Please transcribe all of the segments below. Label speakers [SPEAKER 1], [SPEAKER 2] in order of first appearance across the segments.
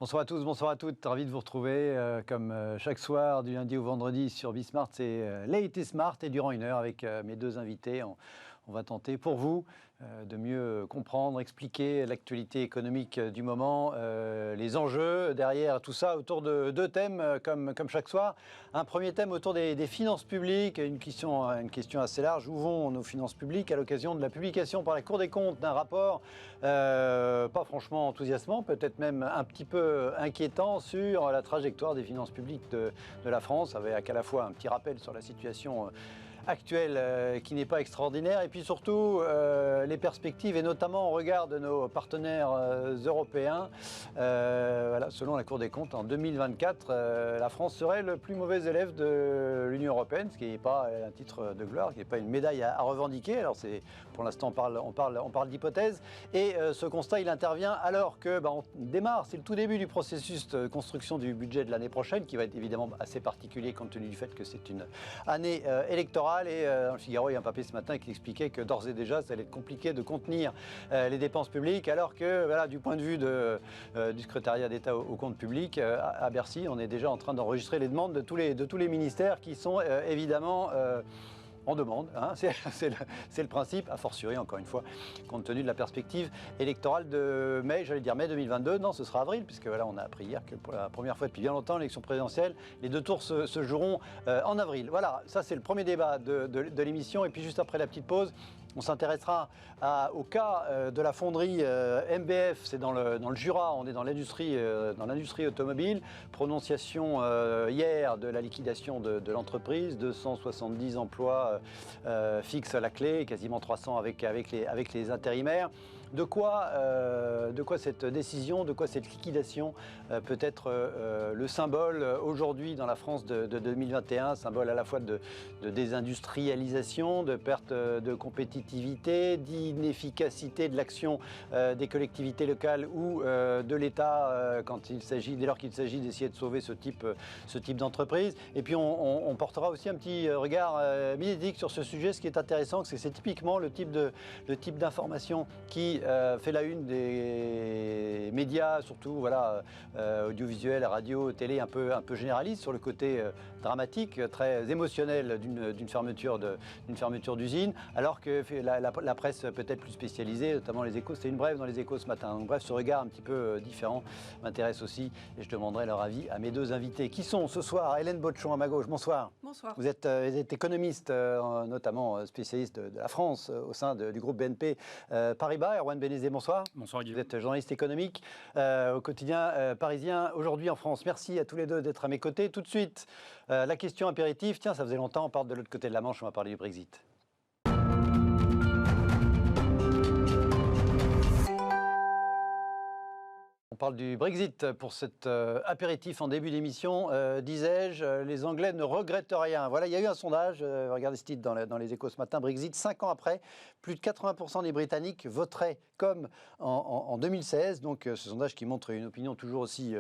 [SPEAKER 1] Bonsoir à tous, bonsoir à toutes. Ravi de vous retrouver comme chaque soir du lundi au vendredi sur Bismart. C'est Late et Smart et durant une heure avec mes deux invités, on va tenter pour vous de mieux comprendre, expliquer l'actualité économique du moment, les enjeux derrière tout ça autour de deux thèmes comme chaque soir. Un premier thème autour des finances publiques, une question assez large. Où vont nos finances publiques à l'occasion de la publication par la Cour des comptes d'un rapport pas franchement enthousiasmant, peut-être même un petit peu inquiétant sur la trajectoire des finances publiques de la France, avec à la fois un petit rappel sur la situation actuelle qui n'est pas extraordinaire, et puis surtout les perspectives, et notamment au regard de nos partenaires européens. Voilà, selon la Cour des comptes, en 2024, la France serait le plus mauvais élève de l'Union européenne, ce qui n'est pas un titre de gloire, qui n'est pas une médaille à revendiquer. Alors pour l'instant, on parle d'hypothèse, et ce constat, il intervient alors que on démarre, c'est le tout début du processus de construction du budget de l'année prochaine, qui va être évidemment assez particulier compte tenu du fait que c'est une année électorale. Et dans le Figaro, il y a un papier ce matin qui expliquait que d'ores et déjà, ça allait être compliqué de contenir les dépenses publiques, alors que voilà, du point de vue du secrétariat d'État aux comptes publics, à Bercy, on est déjà en train d'enregistrer les demandes de tous les ministères qui sont évidemment en demande, hein. C'est le principe, a fortiori encore une fois, compte tenu de la perspective électorale de mai, j'allais dire mai 2022, non ce sera avril, puisque voilà, on a appris hier que pour la première fois depuis bien longtemps, l'élection présidentielle, les deux tours se joueront en avril. Voilà, ça c'est le premier débat de l'émission, et puis juste après la petite pause, on s'intéressera au cas de la fonderie MBF, c'est dans le Jura, on est dans l'industrie automobile. Prononciation hier de la liquidation de l'entreprise, 270 emplois fixes à la clé, quasiment 300 avec les intérimaires. De quoi cette décision, de quoi cette liquidation peut être le symbole aujourd'hui dans la France de 2021, symbole à la fois de désindustrialisation, de perte de compétitivité, d'inefficacité de l'action des collectivités locales ou de l'État dès lors qu'il s'agit d'essayer de sauver ce type d'entreprise. Et puis on portera aussi un petit regard médiatique sur ce sujet. Ce qui est intéressant, c'est typiquement le type d'information qui fait la une des médias, surtout voilà, audiovisuels, radio, télé, un peu généralistes, sur le côté dramatique, très émotionnel d'une fermeture d'usine, alors que la presse peut-être plus spécialisée, notamment les Échos, c'était une brève dans les Échos ce matin. Donc, bref, ce regard un petit peu différent m'intéresse aussi, et je demanderai leur avis à mes deux invités, qui sont ce soir Hélène Botchon à ma gauche. Bonsoir.
[SPEAKER 2] Bonsoir.
[SPEAKER 1] Vous êtes économiste, notamment spécialiste de la France au sein du groupe BNP Paribas. Erwan Benezet, bonsoir.
[SPEAKER 3] Bonsoir Guillaume.
[SPEAKER 1] Vous êtes journaliste économique au quotidien parisien aujourd'hui en France. Merci à tous les deux d'être à mes côtés. Tout de suite, la question impérative. Tiens, ça faisait longtemps, on part de l'autre côté de la Manche, on va parler du Brexit. On parle du Brexit pour cet apéritif en début d'émission. Disais-je, les Anglais ne regrettent rien. Voilà, il y a eu un sondage, regardez ce titre dans les Échos ce matin, Brexit, 5 ans après, plus de 80% des Britanniques voteraient comme en 2016. Donc ce sondage qui montre une opinion toujours aussi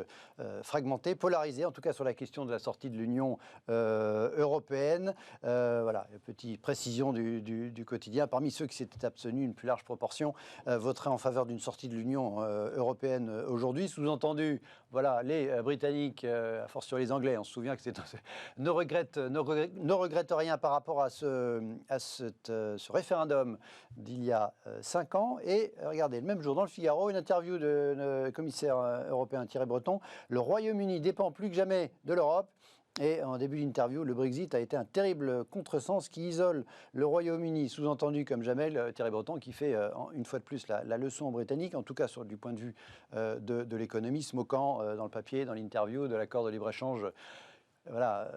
[SPEAKER 1] fragmentée, polarisée, en tout cas sur la question de la sortie de l'Union européenne. Voilà, petite précision du quotidien. Parmi ceux qui s'étaient abstenus, une plus large proportion voterait en faveur d'une sortie de l'Union européenne aujourd'hui. Sous-entendu, voilà, les Britanniques, à force sur les Anglais, on se souvient que ne regrettent rien par rapport à ce référendum d'il y a 5 ans. Et regardez, le même jour dans le Figaro, une interview de commissaire européen Thierry Breton. Le Royaume-Uni dépend plus que jamais de l'Europe. Et en début d'interview, le Brexit a été un terrible contresens qui isole le Royaume-Uni, sous-entendu comme jamais, Thierry Breton, qui fait une fois de plus la leçon britannique, en tout cas du point de vue de l'économie, se moquant dans le papier, dans l'interview, de l'accord de libre-échange. Voilà,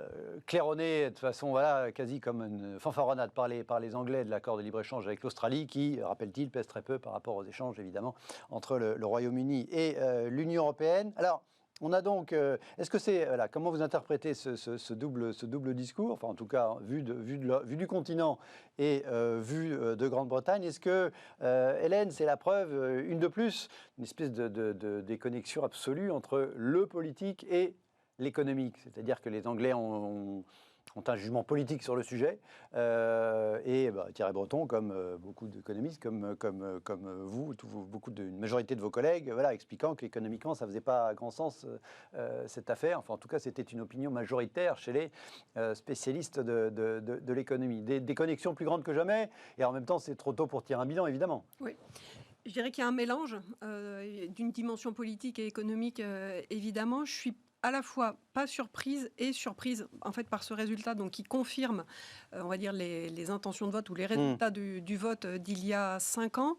[SPEAKER 1] claironné de façon voilà, quasi comme une fanfaronnade par les Anglais de l'accord de libre-échange avec l'Australie, qui, rappelle-t-il, pèse très peu par rapport aux échanges, évidemment, entre le Royaume-Uni et l'Union européenne. Alors, on a donc, est-ce que c'est, voilà, comment vous interprétez ce double discours, enfin en tout cas vu du continent et vu de Grande-Bretagne. Est-ce que, Hélène, c'est la preuve, une de plus, une espèce de déconnexion absolue entre le politique et l'économique, c'est-à-dire que les Anglais ont ont un jugement politique sur le sujet. Thierry Breton, comme beaucoup d'économistes, comme vous, une majorité de vos collègues, voilà, expliquant qu'économiquement, ça ne faisait pas grand sens cette affaire. Enfin, en tout cas, c'était une opinion majoritaire chez les spécialistes de l'économie. Des déconnexions plus grandes que jamais, et en même temps, c'est trop tôt pour tirer un bilan, évidemment.
[SPEAKER 2] Oui. Je dirais qu'il y a un mélange d'une dimension politique et économique, évidemment. Je suis à la fois pas surprise et surprise en fait par ce résultat, donc qui confirme, on va dire les intentions de vote ou les résultats du vote d'il y a 5 ans.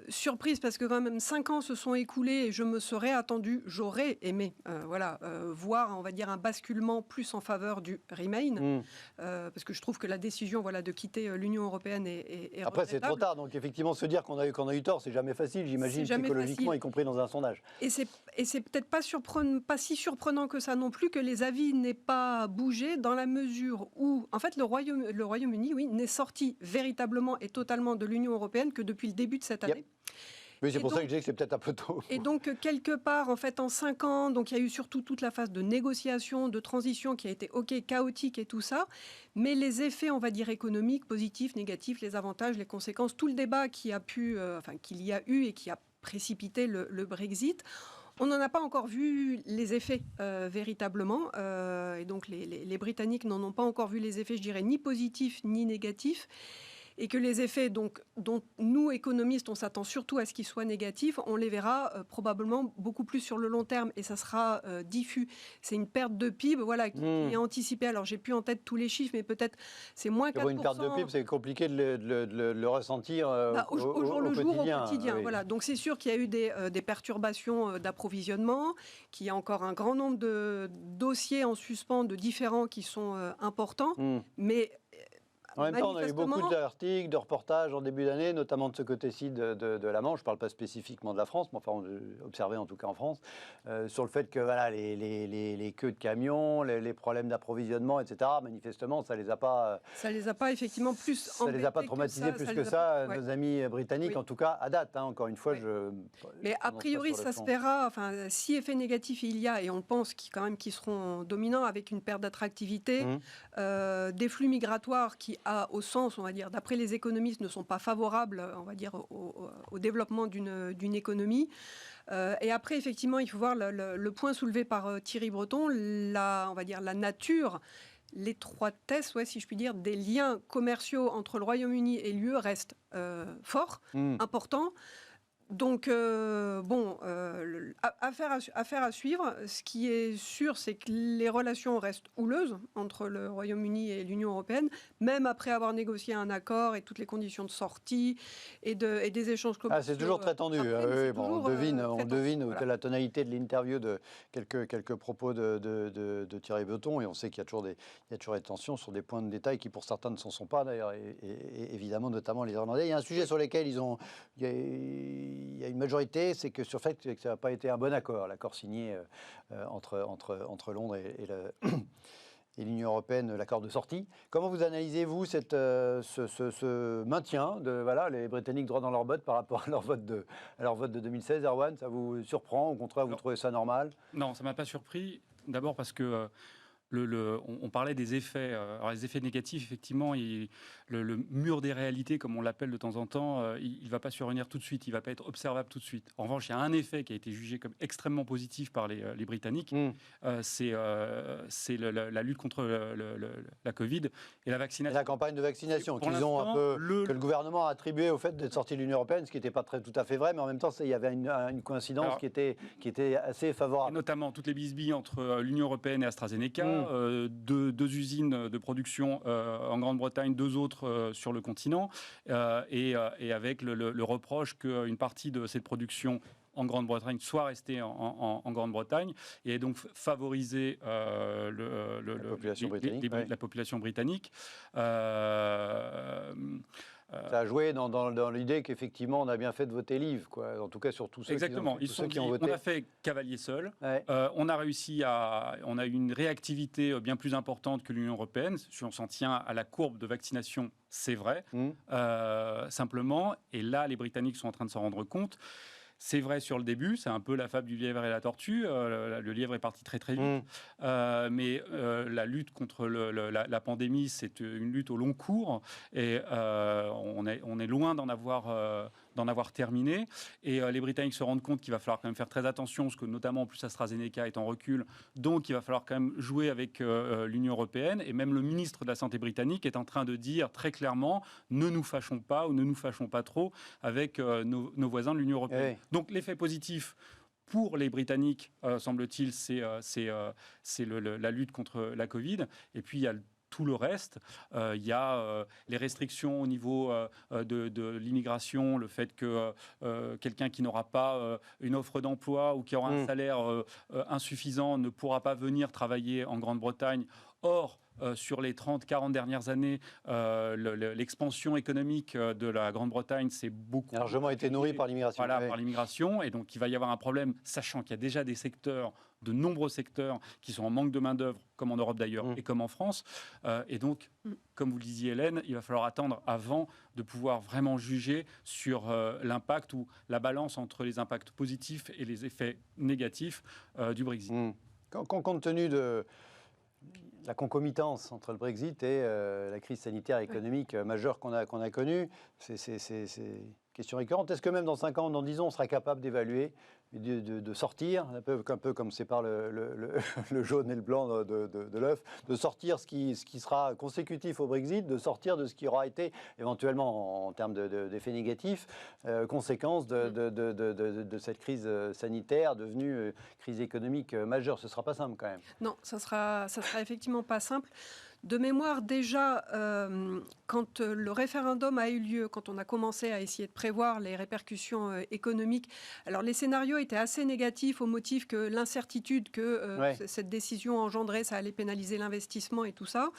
[SPEAKER 2] Surprise parce que quand même 5 ans se sont écoulés et je me serais attendue, j'aurais aimé voir, on va dire, un basculement plus en faveur du Remain, parce que je trouve que la décision de quitter l'Union européenne est
[SPEAKER 1] Après, c'est trop tard, donc effectivement se dire qu'on a eu tort, c'est jamais facile, j'imagine, psychologiquement, y compris dans un sondage.
[SPEAKER 2] Et c'est peut-être pas si surprenant que ça non plus que les avis n'aient pas bougé, dans la mesure où, en fait, le Royaume-Uni, oui, n'est sorti véritablement et totalement de l'Union européenne que depuis le début de cette année.
[SPEAKER 1] Oui, c'est pour ça que je dis que c'est peut-être un peu tôt.
[SPEAKER 2] Et donc, quelque part, en fait, en 5 ans, donc il y a eu surtout toute la phase de négociation, de transition qui a été, chaotique et tout ça. Mais les effets, on va dire, économiques, positifs, négatifs, les avantages, les conséquences, tout le débat qu'il y a eu et qui a précipité le Brexit, on n'en a pas encore vu les effets véritablement. Et donc, les Britanniques n'en ont pas encore vu les effets, je dirais, ni positifs ni négatifs. Et que les effets dont nous, économistes, on s'attend surtout à ce qu'ils soient négatifs, on les verra probablement beaucoup plus sur le long terme et ça sera diffus. C'est une perte de PIB qui est anticipée. Alors, j'ai plus en tête tous les chiffres, mais peut-être c'est moins 4%.
[SPEAKER 1] Une perte de PIB, c'est compliqué de le ressentir
[SPEAKER 2] au jour le jour,
[SPEAKER 1] quotidien.
[SPEAKER 2] Au quotidien. Voilà. Donc, c'est sûr qu'il y a eu des perturbations d'approvisionnement, qu'il y a encore un grand nombre de dossiers en suspens de différents qui sont importants, mais...
[SPEAKER 1] En même temps, on a eu beaucoup d'articles, de reportages en début d'année, notamment de ce côté-ci de la Manche. Je ne parle pas spécifiquement de la France, mais enfin, on a observé en tout cas en France, sur le fait que les queues de camions, les problèmes d'approvisionnement, etc., manifestement, ça ne les a pas...
[SPEAKER 2] Ça ne les a pas effectivement plus
[SPEAKER 1] ça ne les a pas traumatisés plus que ça, nos amis britanniques, en tout cas, à date. Encore une fois,
[SPEAKER 2] Mais a priori, ça se verra. Enfin, si effet négatif il y a, et on pense qu'ils seront dominants avec une perte d'attractivité, des flux migratoires qui au sens, on va dire, d'après les économistes, ne sont pas favorables, on va dire, au développement d'une économie. Et après, effectivement, il faut voir le point soulevé par Thierry Breton, on va dire, la nature, l'étroitesse, si je puis dire, des liens commerciaux entre le Royaume-Uni et l'UE reste fort, important. Donc, affaire à suivre. Ce qui est sûr, c'est que les relations restent houleuses entre le Royaume-Uni et l'Union européenne, même après avoir négocié un accord et toutes les conditions de sortie et des échanges commerciaux.
[SPEAKER 1] C'est toujours très tendu. On devine la tonalité de l'interview de quelques propos de Thierry Breton, et on sait qu'il y a toujours des tensions sur des points de détail qui, pour certains, ne s'en sont pas, d'ailleurs, et évidemment, notamment les Irlandais. Il y a un sujet sur lequel il y a une majorité, c'est que sur le fait que ça n'a pas été un bon accord, l'accord signé entre Londres et l'Union européenne, l'accord de sortie. Comment vous analysez-vous ce maintien de les Britanniques droit dans leurs bottes par rapport à leur vote de 2016, Erwan? Ça vous surprend? Au contraire, vous trouvez ça normal?
[SPEAKER 3] Non, ça ne m'a pas surpris. D'abord parce que... on parlait des effets. Alors les effets négatifs, effectivement, le mur des réalités, comme on l'appelle de temps en temps, il ne va pas survenir tout de suite, il ne va pas être observable tout de suite. En revanche, il y a un effet qui a été jugé comme extrêmement positif par les Britanniques, c'est la lutte contre la Covid et la vaccination.
[SPEAKER 1] Et la campagne de vaccination que le gouvernement a attribué au fait d'être sorti de l'Union européenne, ce qui n'était pas tout à fait vrai, mais en même temps, il y avait une coïncidence qui était assez favorable.
[SPEAKER 3] Et notamment toutes les bisbilles entre l'Union européenne et AstraZeneca, deux usines de production en Grande-Bretagne, 2 autres sur le continent, et avec le reproche qu'une partie de cette production en Grande-Bretagne soit restée en Grande-Bretagne et donc favoriser la population britannique.
[SPEAKER 1] Ça a joué dans l'idée qu'effectivement on a bien fait de voter Leave, quoi. En tout cas sur tous ceux qui ont voté.
[SPEAKER 3] On a fait cavalier seul. On a réussi on a eu une réactivité bien plus importante que l'Union européenne. Si on s'en tient à la courbe de vaccination, c'est vrai. Simplement, et là les Britanniques sont en train de s'en rendre compte, c'est vrai sur le début, c'est un peu la fable du lièvre et la tortue. Le lièvre est parti très très vite, mais la lutte contre la pandémie, c'est une lutte au long cours et on est loin d'en avoir terminé. Et les Britanniques se rendent compte qu'il va falloir quand même faire très attention, parce que notamment en plus AstraZeneca est en recul, donc il va falloir quand même jouer avec l'Union européenne. Et même le ministre de la Santé britannique est en train de dire très clairement, ne nous fâchons pas ou ne nous fâchons pas trop avec nos voisins de l'Union européenne.
[SPEAKER 1] Oui.
[SPEAKER 3] Donc l'effet positif pour les Britanniques, semble-t-il, c'est la lutte contre la Covid. Et puis il y a tout le reste. Il y a les restrictions au niveau de l'immigration, le fait que quelqu'un qui n'aura pas une offre d'emploi ou qui aura un salaire insuffisant ne pourra pas venir travailler en Grande-Bretagne. Or, sur les 30-40 dernières années, l'expansion économique de la Grande-Bretagne s'est beaucoup
[SPEAKER 1] largement été nourrie par l'immigration.
[SPEAKER 3] Voilà, par l'immigration. Et donc, il va y avoir un problème, sachant qu'il y a déjà des secteurs, de nombreux secteurs, qui sont en manque de main-d'œuvre, comme en Europe d'ailleurs, et comme en France. Et donc, comme vous le disiez, Hélène, il va falloir attendre avant de pouvoir vraiment juger sur l'impact ou la balance entre les impacts positifs et les effets négatifs du Brexit.
[SPEAKER 1] Compte tenu de la concomitance entre le Brexit et la crise sanitaire et économique majeure qu'on a connue, c'est question récurrente. Est-ce que même dans 5 ans, dans 10 ans, on sera capable d'évaluer, de sortir, un peu comme sépare le jaune et le blanc de l'œuf, de sortir ce qui sera consécutif au Brexit, de sortir de ce qui aura été éventuellement en termes d'effets négatifs, conséquence de cette crise sanitaire devenue crise économique majeure. Ce ne sera pas simple quand même.
[SPEAKER 2] Non, ça sera effectivement pas simple. De mémoire, déjà, quand le référendum a eu lieu, quand on a commencé à essayer de prévoir les répercussions économiques, alors les scénarios étaient assez négatifs au motif que l'incertitude que cette décision engendrait, ça allait pénaliser l'investissement et tout ça.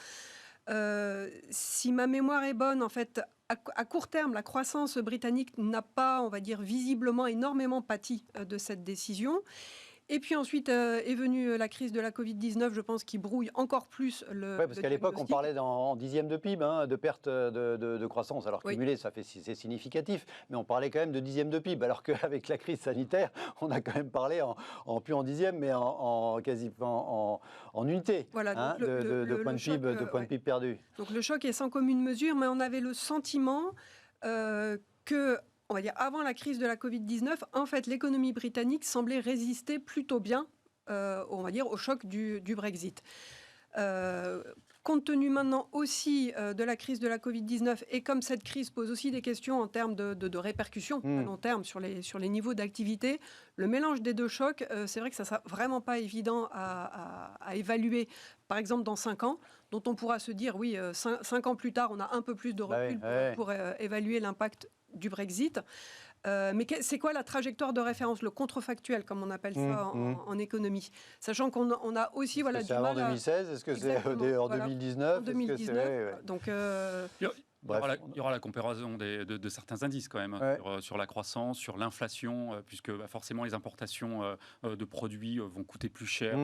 [SPEAKER 2] Si ma mémoire est bonne, en fait, à court terme, la croissance britannique n'a pas, on va dire, visiblement énormément pâti de cette décision. Et puis ensuite est venue la crise de la Covid-19, je pense, qui brouille encore plus le
[SPEAKER 1] Oui, parce qu'à l'époque, on parlait en dixième de PIB, de perte de croissance. Alors cumulé, c'est significatif, mais on parlait quand même de dixième de PIB, alors qu'avec la crise sanitaire, on a quand même parlé plus en dixième, mais quasiment en unité,
[SPEAKER 2] voilà,
[SPEAKER 1] de points de PIB perdus.
[SPEAKER 2] Donc le choc est sans commune mesure, mais on avait le sentiment que... On va dire, avant la crise de la Covid-19, en fait, l'économie britannique semblait résister plutôt bien, on va dire, au choc du Brexit. Compte tenu maintenant aussi de la crise de la Covid-19, et comme cette crise pose aussi des questions en termes de répercussions à long terme sur les niveaux d'activité, le mélange des deux chocs, c'est vrai que ça ne sera vraiment pas évident à évaluer, par exemple dans 5 ans, dont on pourra se dire, oui, 5 ans plus tard, on a un peu plus de recul pour évaluer l'impact du Brexit. Mais c'est quoi la trajectoire de référence, le contrefactuel, comme on appelle ça en économie, sachant qu'on a aussi du mal.
[SPEAKER 1] C'est avant 2016, est-ce que c'est en 2019
[SPEAKER 2] En 2019. Donc,
[SPEAKER 3] il y aura la comparaison de certains indices quand même sur la croissance, sur l'inflation, puisque forcément les importations de produits vont coûter plus cher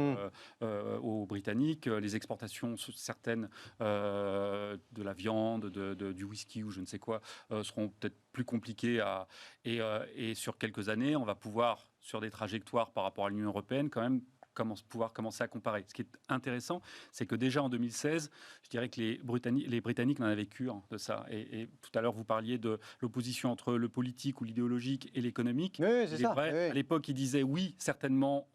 [SPEAKER 3] aux Britanniques. Les exportations, certaines de la viande, du whisky ou je ne sais quoi, seront peut-être plus compliquées. Et sur quelques années, on va pouvoir, sur des trajectoires par rapport à l'Union européenne, quand même, pouvoir commencer à comparer. Ce qui est intéressant, c'est que déjà en 2016, je dirais que les Britanniques n'en avaient cure de ça. Et tout à l'heure, vous parliez de l'opposition entre le politique ou l'idéologique et l'économique.
[SPEAKER 1] Oui, c'est ça.
[SPEAKER 3] Vrai, à l'époque, ils disaient oui, certainement,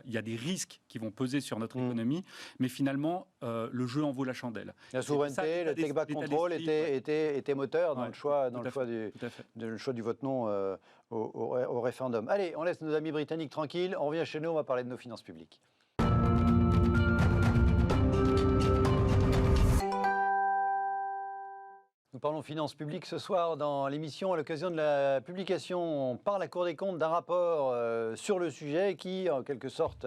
[SPEAKER 3] il y a des risques qui vont peser sur notre économie, mais finalement, le jeu en vaut la chandelle.
[SPEAKER 1] La souveraineté, le take back control était moteur dans le choix du vote non au référendum. Allez, on laisse nos amis britanniques tranquilles, on revient chez nous, on va parler de nos finances publiques. Nous parlons finances publiques ce soir dans l'émission à l'occasion de la publication par la Cour des comptes d'un rapport sur le sujet qui, en quelque sorte,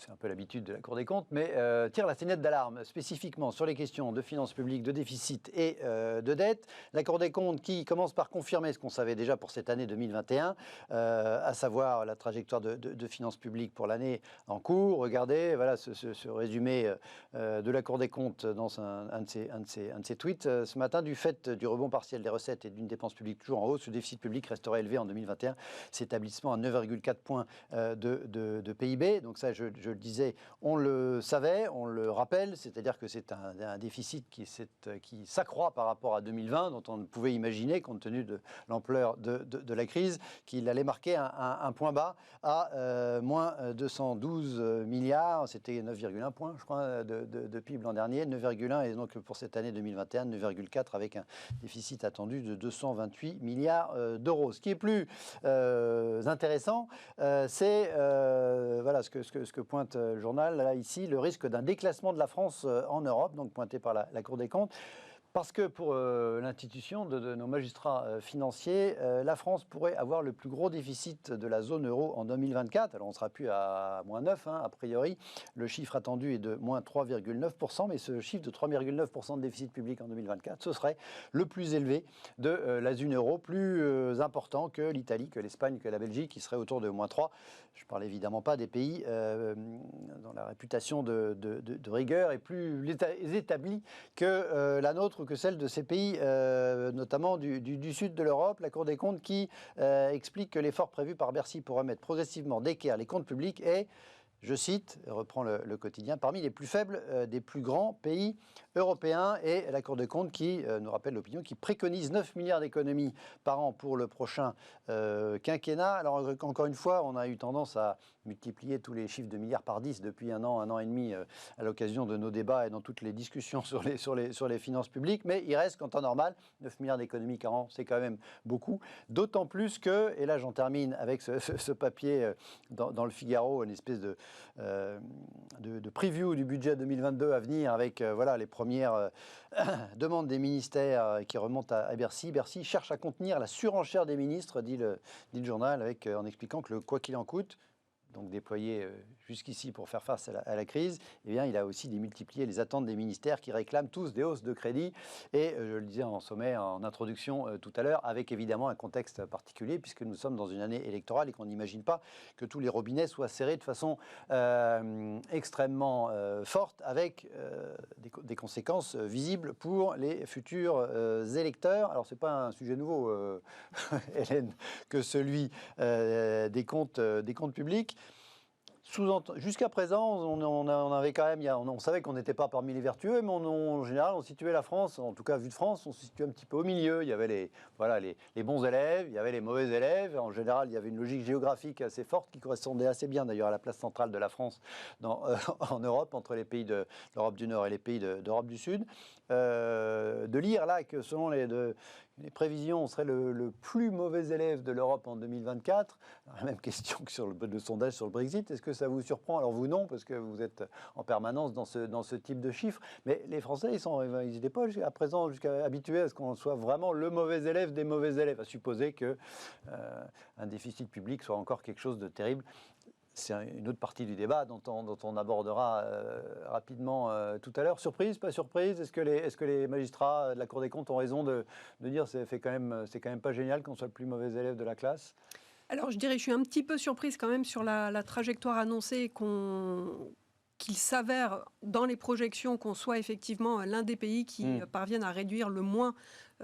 [SPEAKER 1] c'est un peu l'habitude de la Cour des comptes, mais tire la sonnette d'alarme spécifiquement sur les questions de finances publiques, de déficit et de dette. La Cour des comptes qui commence par confirmer ce qu'on savait déjà pour cette année 2021, à savoir la trajectoire de finances publiques pour l'année en cours. Regardez, voilà ce résumé de la Cour des comptes dans un de ses tweets ce matin. Du fait du rebond partiel des recettes et d'une dépense publique toujours en hausse, le déficit public resterait élevé en 2021, s'établissement à 9,4 points de PIB. Donc ça, je le disais, on le savait, on le rappelle, c'est-à-dire que c'est un déficit qui s'accroît par rapport à 2020, dont on ne pouvait imaginer, compte tenu de l'ampleur de la crise, qu'il allait marquer un point bas à moins 212 milliards. C'était 9,1 points, je crois, de PIB l'an dernier, 9,1, et donc pour cette année 2021, 9,4, avec un déficit attendu de 228 milliards d'euros. Ce qui est plus intéressant, c'est voilà, ce que pointe le journal, là, ici, le risque d'un déclassement de la France en Europe, donc pointé par la Cour des comptes. Parce que pour l'institution de nos magistrats financiers, la France pourrait avoir le plus gros déficit de la zone euro en 2024. Alors on ne sera plus à moins 9, a priori. Le chiffre attendu est de moins 3,9%, mais ce chiffre de 3,9% de déficit public en 2024, ce serait le plus élevé de la zone euro, plus important que l'Italie, que l'Espagne, que la Belgique, qui serait autour de moins 3. Je ne parle évidemment pas des pays dont la réputation de rigueur est plus établie que la nôtre, que celle de ces pays, notamment du sud de l'Europe. La Cour des comptes qui explique que l'effort prévu par Bercy pour remettre progressivement d'équerre les comptes publics est, je cite, reprend le quotidien, parmi les plus faibles des plus grands pays européens. Et la Cour des comptes qui nous rappelle l'opinion, qui préconise 9 milliards d'économies par an pour le prochain quinquennat. Alors encore une fois, on a eu tendance à multiplier tous les chiffres de milliards par 10 depuis un an et demi à l'occasion de nos débats et dans toutes les discussions sur les finances publiques. Mais il reste qu'en temps normal, 9 milliards d'économies par an, c'est quand même beaucoup. D'autant plus que, et là j'en termine avec ce papier dans le Figaro, une espèce de preview du budget 2022 à venir avec voilà, les premières demandes des ministères qui remontent à Bercy. Bercy cherche à contenir la surenchère des ministres, dit le journal, en expliquant que le quoi qu'il en coûte, donc déployé jusqu'ici pour faire face à la crise, eh bien, il a aussi démultiplié les attentes des ministères qui réclament tous des hausses de crédit. Et je le disais en sommet, en introduction tout à l'heure, avec évidemment un contexte particulier, puisque nous sommes dans une année électorale et qu'on n'imagine pas que tous les robinets soient serrés de façon extrêmement forte, avec des conséquences visibles pour les futurs électeurs. Alors, ce n'est pas un sujet nouveau, Hélène, que celui des comptes publics. Jusqu'à présent, on avait quand même, on savait qu'on n'était pas parmi les vertueux, mais en général, on situait la France, en tout cas vu de France, on se situait un petit peu au milieu. Il y avait les bons élèves, il y avait les mauvais élèves. En général, il y avait une logique géographique assez forte qui correspondait assez bien d'ailleurs à la place centrale de la France en Europe, entre les pays de l'Europe du Nord et les pays d'Europe du Sud. De lire là que selon les prévisions, on serait le plus mauvais élève de l'Europe en 2024. La même question que sur le sondage sur le Brexit. Est-ce que ça vous surprend? Alors vous non, parce que vous êtes en permanence dans ce type de chiffres. Mais les Français, ils n'étaient pas jusqu'à présent habitués à ce qu'on soit vraiment le mauvais élève des mauvais élèves, à supposer qu'un déficit public soit encore quelque chose de terrible. C'est une autre partie du débat dont on abordera rapidement tout à l'heure. Surprise, pas surprise? Est-ce que les magistrats de la Cour des comptes ont raison de dire que c'est quand même pas génial qu'on soit le plus mauvais élève de la classe?
[SPEAKER 2] Alors, je dirais, je suis un petit peu surprise quand même sur la trajectoire annoncée qu'il s'avère dans les projections qu'on soit effectivement l'un des pays qui parviennent à réduire le moins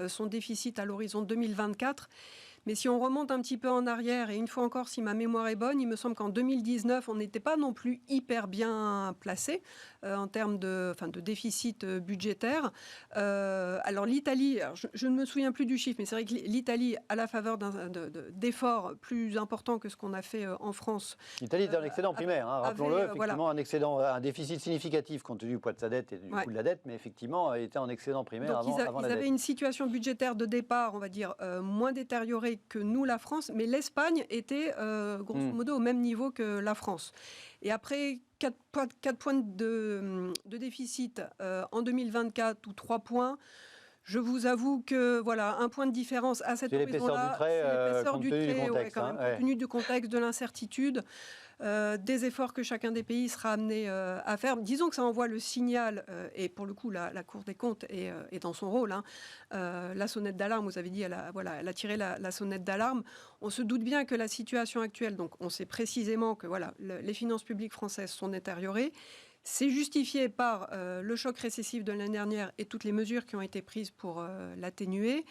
[SPEAKER 2] son déficit à l'horizon 2024. Mais si on remonte un petit peu en arrière, et une fois encore, si ma mémoire est bonne, il me semble qu'en 2019, on n'était pas non plus hyper bien placé en termes de déficit budgétaire. Alors l'Italie, je ne me souviens plus du chiffre, mais c'est vrai que l'Italie, à la faveur d'efforts plus importants que ce qu'on a fait en France.
[SPEAKER 1] L'Italie était en excédent primaire, rappelons-le, effectivement voilà. Un déficit significatif compte tenu du poids de sa dette et du coût de la dette, mais effectivement, elle était en excédent primaire avant la dette.
[SPEAKER 2] Ils avaient une situation budgétaire de départ, on va dire, moins détériorée que nous, la France, mais l'Espagne était grosso modo au même niveau que la France. Et après 4 points de déficit en 2024 ou 3 points, je vous avoue que voilà, un point de différence à cet horizon-là,
[SPEAKER 1] c'est l'épaisseur du trait, compte tenu du contexte,
[SPEAKER 2] compte tenu du contexte, de l'incertitude. des efforts que chacun des pays sera amené à faire. Disons que ça envoie le signal, et pour le coup, la Cour des comptes est dans son rôle. La sonnette d'alarme, vous avez dit, elle a tiré la sonnette d'alarme. On se doute bien que la situation actuelle, donc on sait précisément que les finances publiques françaises sont détériorées. C'est justifié par le choc récessif de l'année dernière et toutes les mesures qui ont été prises pour l'atténuer.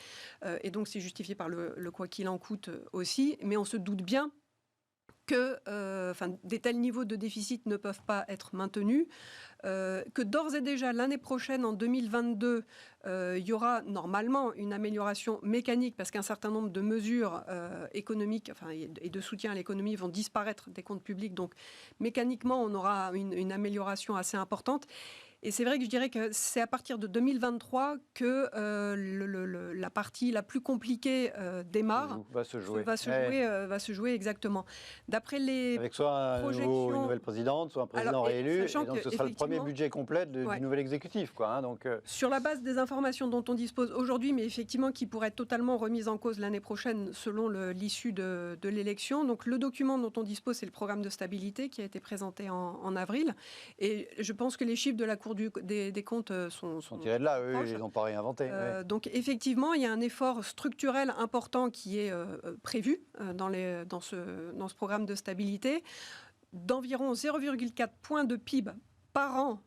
[SPEAKER 2] Et donc, c'est justifié par le quoi qu'il en coûte aussi. Mais on se doute bien que des tels niveaux de déficit ne peuvent pas être maintenus, que d'ores et déjà l'année prochaine, en 2022, il y aura normalement une amélioration mécanique parce qu'un certain nombre de mesures économiques et de soutien à l'économie vont disparaître des comptes publics. Donc mécaniquement, on aura une amélioration assez importante. Et c'est vrai que je dirais que c'est à partir de 2023 que la partie la plus compliquée démarre.
[SPEAKER 1] Va se jouer.
[SPEAKER 2] Va se jouer exactement. D'après les
[SPEAKER 1] avec soit
[SPEAKER 2] projections...
[SPEAKER 1] une nouvelle présidente, soit un président réélu. Et donc ce sera le premier budget complet du nouvel exécutif.
[SPEAKER 2] Sur la base des informations dont on dispose aujourd'hui, mais effectivement qui pourraient être totalement remises en cause l'année prochaine selon l'issue de l'élection. Donc le document dont on dispose, c'est le programme de stabilité qui a été présenté en avril. Et je pense que les chiffres de la Cour des comptes sont
[SPEAKER 1] tirés de là, eux, ils n'ont pas réinventé.
[SPEAKER 2] Donc effectivement, il y a un effort structurel important qui est prévu dans ce programme de stabilité d'environ 0,4 points de PIB par an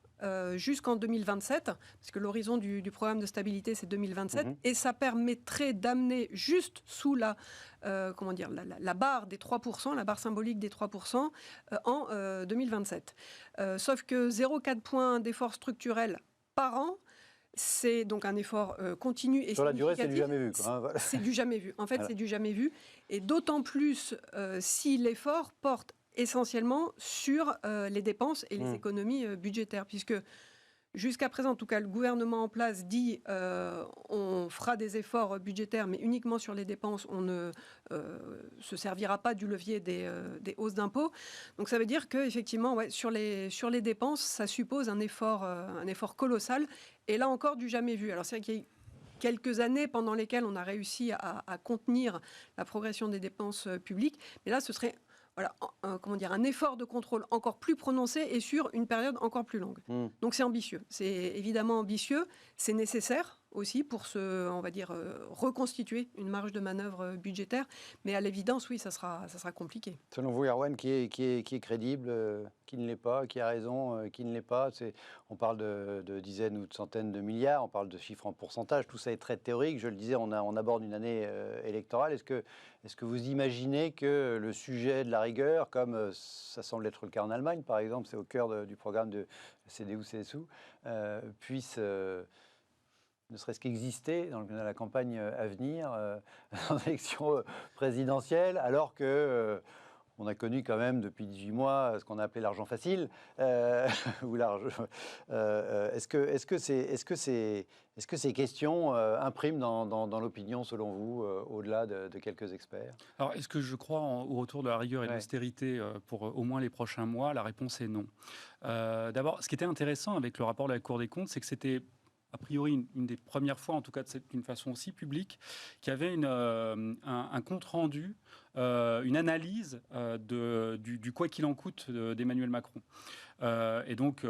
[SPEAKER 2] jusqu'en 2027, parce que l'horizon du programme de stabilité, c'est 2027, et ça permettrait d'amener juste sous la barre des 3%, la barre symbolique des 3% en 2027. Sauf que 0,4 points d'effort structurel par an, c'est donc un effort continu et
[SPEAKER 1] sur la durée, c'est du jamais vu.
[SPEAKER 2] C'est du jamais vu. En fait, c'est du jamais vu. Et d'autant plus si l'effort porte essentiellement sur les dépenses et les économies budgétaires, puisque jusqu'à présent, en tout cas, le gouvernement en place dit on fera des efforts budgétaires, mais uniquement sur les dépenses, on ne se servira pas du levier des hausses d'impôts. Donc ça veut dire qu'effectivement, sur les dépenses, ça suppose un effort colossal, et là encore du jamais vu. Alors c'est vrai qu'il y a eu quelques années pendant lesquelles on a réussi à contenir la progression des dépenses publiques, mais là ce serait un effort de contrôle encore plus prononcé et sur une période encore plus longue. Donc c'est ambitieux. C'est évidemment ambitieux. C'est nécessaire aussi pour reconstituer une marge de manœuvre budgétaire. Mais à l'évidence, oui, ça sera compliqué.
[SPEAKER 1] Selon vous, Erwan, qui est crédible, qui ne l'est pas, qui a raison, qui ne l'est pas, on parle de dizaines ou de centaines de milliards, on parle de chiffres en pourcentage, tout ça est très théorique. Je le disais, on aborde une année électorale. Est-ce que vous imaginez que le sujet de la rigueur, comme ça semble être le cas en Allemagne, par exemple, c'est au cœur du programme de CDU-CSU, puisse ne serait-ce qu'exister dans la campagne à venir, dans l'élection présidentielle, alors que on a connu quand même depuis 18 mois ce qu'on a appelé l'argent facile, ou est-ce que ces questions impriment dans l'opinion, selon vous, au-delà de quelques experts?
[SPEAKER 3] Alors, est-ce que je crois au retour de la rigueur et de l'austérité pour au moins les prochains mois? La réponse est non. D'abord, ce qui était intéressant avec le rapport de la Cour des comptes, c'est que c'était a priori une des premières fois, en tout cas d'une façon aussi publique, qu'il y avait un compte-rendu, une analyse du quoi qu'il en coûte d'Emmanuel Macron. Et donc,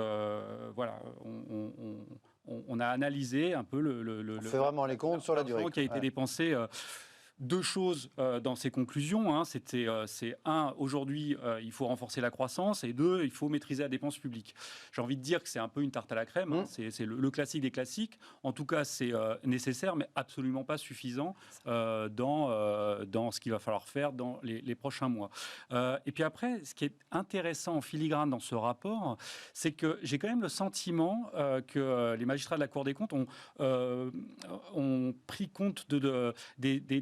[SPEAKER 3] on a analysé un peu
[SPEAKER 1] on fait vraiment les comptes sur la durée
[SPEAKER 3] qui a été dépensé. Deux choses dans ces conclusions. C'est aujourd'hui, il faut renforcer la croissance, et deux, il faut maîtriser la dépense publique. J'ai envie de dire que c'est un peu une tarte à la crème. C'est le classique des classiques. En tout cas, c'est nécessaire, mais absolument pas suffisant dans ce qu'il va falloir faire dans les prochains mois. Et puis après, ce qui est intéressant en filigrane dans ce rapport, c'est que j'ai quand même le sentiment que les magistrats de la Cour des comptes ont pris compte des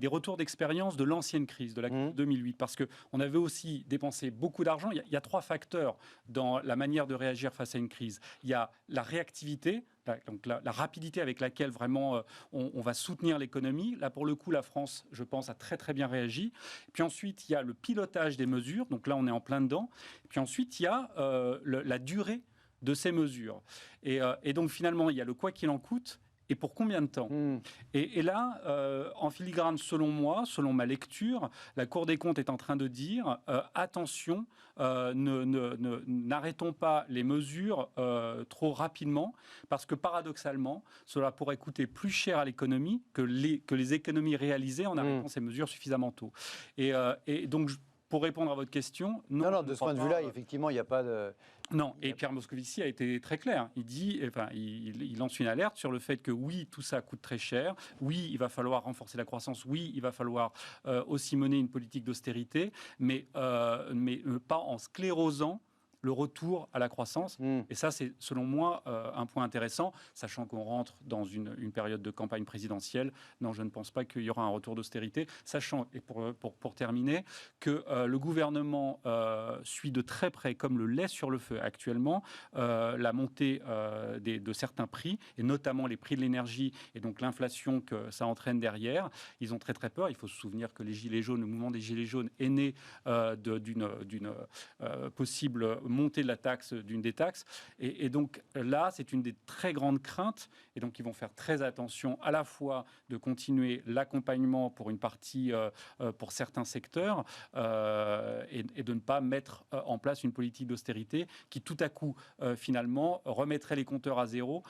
[SPEAKER 3] retours d'expérience de l'ancienne crise, de la crise de 2008, parce qu'on avait aussi dépensé beaucoup d'argent. Il y a trois facteurs dans la manière de réagir face à une crise. Il y a la réactivité, donc la rapidité avec laquelle vraiment on va soutenir l'économie. Là, pour le coup, la France, je pense, a très très bien réagi. Et puis ensuite, il y a le pilotage des mesures. Donc là, on est en plein dedans. Et puis ensuite, il y a la durée de ces mesures. Et donc finalement, il y a le quoi qu'il en coûte. et pour combien de temps? Et là, en filigrane, selon moi, selon ma lecture, la Cour des comptes est en train de dire attention, n'arrêtons pas les mesures trop rapidement, parce que paradoxalement, cela pourrait coûter plus cher à l'économie que les économies réalisées en arrêtant ces mesures suffisamment tôt. Et donc, pour répondre à votre question,
[SPEAKER 1] non, de ce point de vue-là, effectivement, il n'y a pas de...
[SPEAKER 3] Non, et Pierre Moscovici a été très clair. Il dit, il lance une alerte sur le fait que oui, tout ça coûte très cher. Oui, il va falloir renforcer la croissance. Oui, il va falloir aussi mener une politique d'austérité, mais pas en sclérosant le retour à la croissance. Et ça, c'est selon moi un point intéressant, sachant qu'on rentre dans une période de campagne présidentielle. Non, je ne pense pas qu'il y aura un retour d'austérité, sachant, et pour terminer, que le gouvernement suit de très près, comme le lait sur le feu actuellement, la montée de certains prix, et notamment les prix de l'énergie, et donc l'inflation que ça entraîne derrière. Ils ont très très peur. Il faut se souvenir que les Gilets jaunes, le mouvement des Gilets jaunes est né d'une possible montée de la taxe, d'une des taxes. Et donc là, c'est une des très grandes craintes. Et donc, ils vont faire très attention à la fois de continuer l'accompagnement pour une partie, pour certains secteurs, et de ne pas mettre en place une politique d'austérité qui, tout à coup, finalement, remettrait les compteurs à zéro,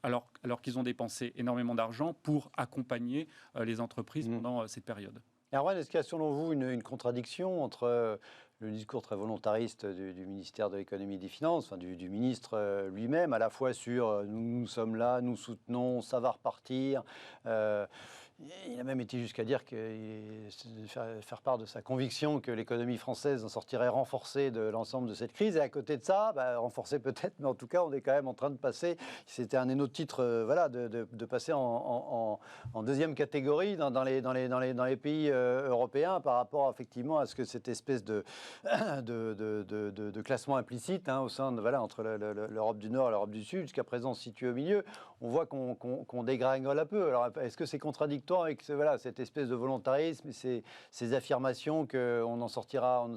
[SPEAKER 3] alors qu'ils ont dépensé énormément d'argent pour accompagner les entreprises pendant cette période.
[SPEAKER 1] Erwan, est-ce qu'il y a selon vous une contradiction entre le discours très volontariste du ministère de l'économie et des finances, enfin du ministre lui-même, à la fois sur nous sommes là, nous soutenons, ça va repartir. Il a même été jusqu'à dire faire part de sa conviction que l'économie française en sortirait renforcée de l'ensemble de cette crise. Et à côté de ça, renforcée peut-être, mais en tout cas, on est quand même en train de passer, c'était un autre titre, de passer en deuxième catégorie dans les pays européens par rapport effectivement à ce que cette espèce de classement implicite au sein de, entre l'Europe du Nord et l'Europe du Sud, jusqu'à présent situé au milieu. On voit qu'on dégringole un peu. Alors, est-ce que c'est contradictoire avec cette espèce de volontarisme et ces affirmations qu'on ne sortira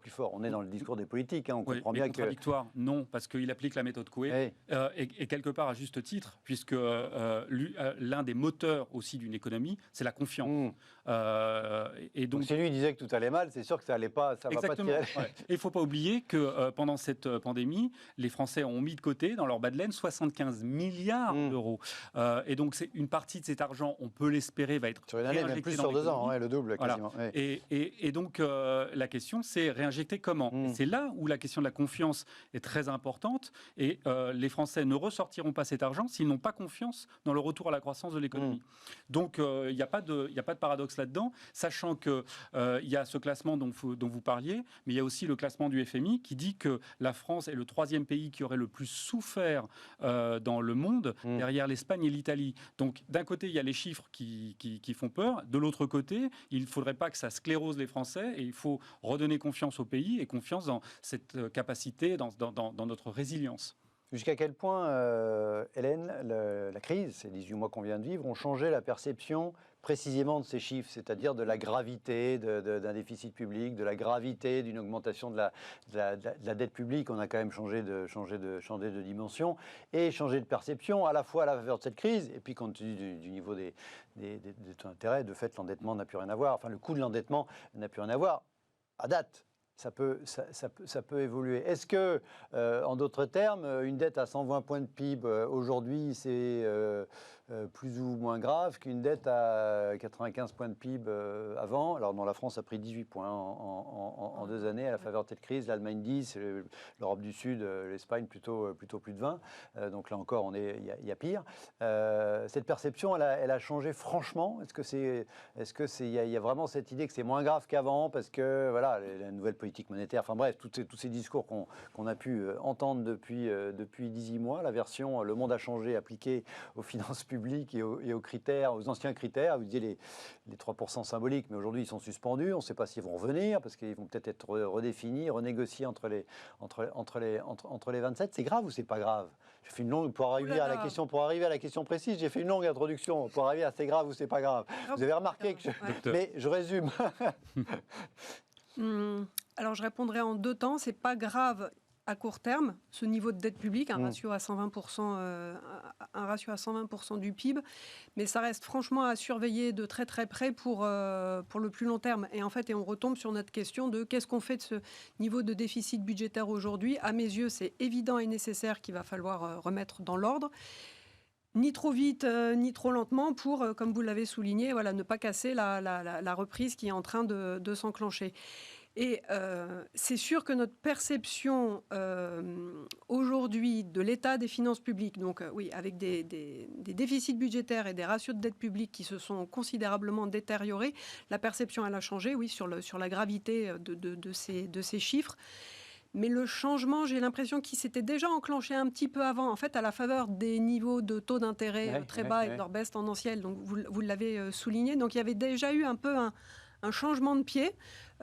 [SPEAKER 1] plus fort? On est dans le discours des politiques, on comprend bien que...
[SPEAKER 3] Contradictoire, non, parce qu'il applique la méthode Coué, et quelque part à juste titre, puisque l'un des moteurs aussi d'une économie, c'est la confiance.
[SPEAKER 1] Et donc, si lui disait que tout allait mal, c'est sûr que ça allait pas, ça va pas tirer.
[SPEAKER 3] Et il ne faut pas oublier que pendant cette pandémie, les Français ont mis de côté dans leur bas de laine 75 milliards d'euros. Et donc, c'est une partie de cet argent, on peut l'espérer, va être
[SPEAKER 1] sur une année, même plus sur 2 ans, le double quasiment.
[SPEAKER 3] Voilà. Et donc, la question, c'est réinjecter comment? Et c'est là où la question de la confiance est très importante. Et les Français ne ressortiront pas cet argent s'ils n'ont pas confiance dans le retour à la croissance de l'économie. Donc, il n'y a pas de paradoxe là-dedans, sachant qu'il y a ce classement dont vous parliez, mais il y a aussi le classement du FMI qui dit que la France est le 3e pays qui aurait le plus souffert dans le monde, derrière l'Espagne et l'Italie. Donc, d'un côté, il y a les chiffres qui font peur. De l'autre côté, il ne faudrait pas que ça sclérose les Français, et il faut redonner confiance au pays et confiance dans cette capacité, dans notre résilience.
[SPEAKER 1] Jusqu'à quel point, Hélène, la crise, ces 18 mois qu'on vient de vivre, ont changé la perception précisément de ces chiffres, c'est-à-dire de la gravité d'un déficit public, de la gravité d'une augmentation de la dette publique? On a quand même changé de dimension et changé de perception, à la fois à la faveur de cette crise, et puis compte tenu du niveau des taux d'intérêt, de fait, l'endettement n'a plus rien à voir. Enfin, le coût de l'endettement n'a plus rien à voir à date. Ça peut évoluer. Est-ce que, en d'autres termes, une dette à 120 points de PIB aujourd'hui, c'est plus ou moins grave qu'une dette à 95 points de PIB avant? Alors, la France a pris 18 points en 2 années à la faveur de cette crise. L'Allemagne 10, l'Europe du Sud, l'Espagne plutôt plus de 20. Donc là encore, il y a pire. Cette perception, elle a changé franchement. Est-ce que il y a vraiment cette idée que c'est moins grave qu'avant parce que la nouvelle politique monétaire, enfin bref, tous ces discours qu'on a pu entendre depuis 18 mois, la version le monde a changé appliquée aux finances publiques et aux critères, aux anciens critères. Vous disiez les 3% symboliques, mais aujourd'hui ils sont suspendus. On ne sait pas s'ils vont revenir parce qu'ils vont peut-être être redéfinis, renégociés entre les 27. C'est grave ou c'est pas grave? J'ai fait une longue pour arriver à la question précise. J'ai fait une longue introduction pour arriver à c'est grave ou c'est pas grave. Vous avez remarqué que mais je résume.
[SPEAKER 2] Alors je répondrai en 2 temps. C'est pas grave à court terme, ce niveau de dette publique, un ratio à 120% du PIB, mais ça reste franchement à surveiller de très très près pour le plus long terme. Et en fait, on retombe sur notre question de qu'est-ce qu'on fait de ce niveau de déficit budgétaire aujourd'hui. À mes yeux, c'est évident et nécessaire qu'il va falloir remettre dans l'ordre. Ni trop vite, ni trop lentement pour, comme vous l'avez souligné, voilà, ne pas casser la reprise qui est en train de s'enclencher. Et c'est sûr que notre perception aujourd'hui de l'état des finances publiques, donc oui, avec des déficits budgétaires et des ratios de dette publique qui se sont considérablement détériorés, la perception elle a changé, oui, sur la gravité de ces chiffres. Mais le changement, j'ai l'impression qu'il s'était déjà enclenché un petit peu avant, en fait, à la faveur des niveaux de taux d'intérêt très bas et de leur baisse tendancielle. Donc, vous l'avez souligné. Donc, il y avait déjà eu un peu un changement de pied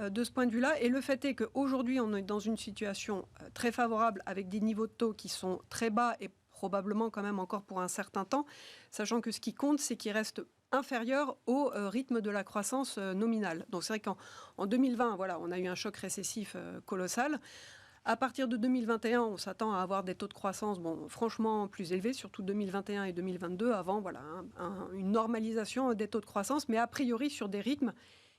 [SPEAKER 2] de ce point de vue-là. Et le fait est qu'aujourd'hui, on est dans une situation très favorable avec des niveaux de taux qui sont très bas et probablement quand même encore pour un certain temps, sachant que ce qui compte, c'est qu'ils restent inférieur au rythme de la croissance nominale. Donc c'est vrai qu'en 2020, voilà, on a eu un choc récessif colossal. À partir de 2021, on s'attend à avoir des taux de croissance franchement plus élevés, surtout 2021 et 2022, avant voilà, une normalisation des taux de croissance, mais a priori sur des rythmes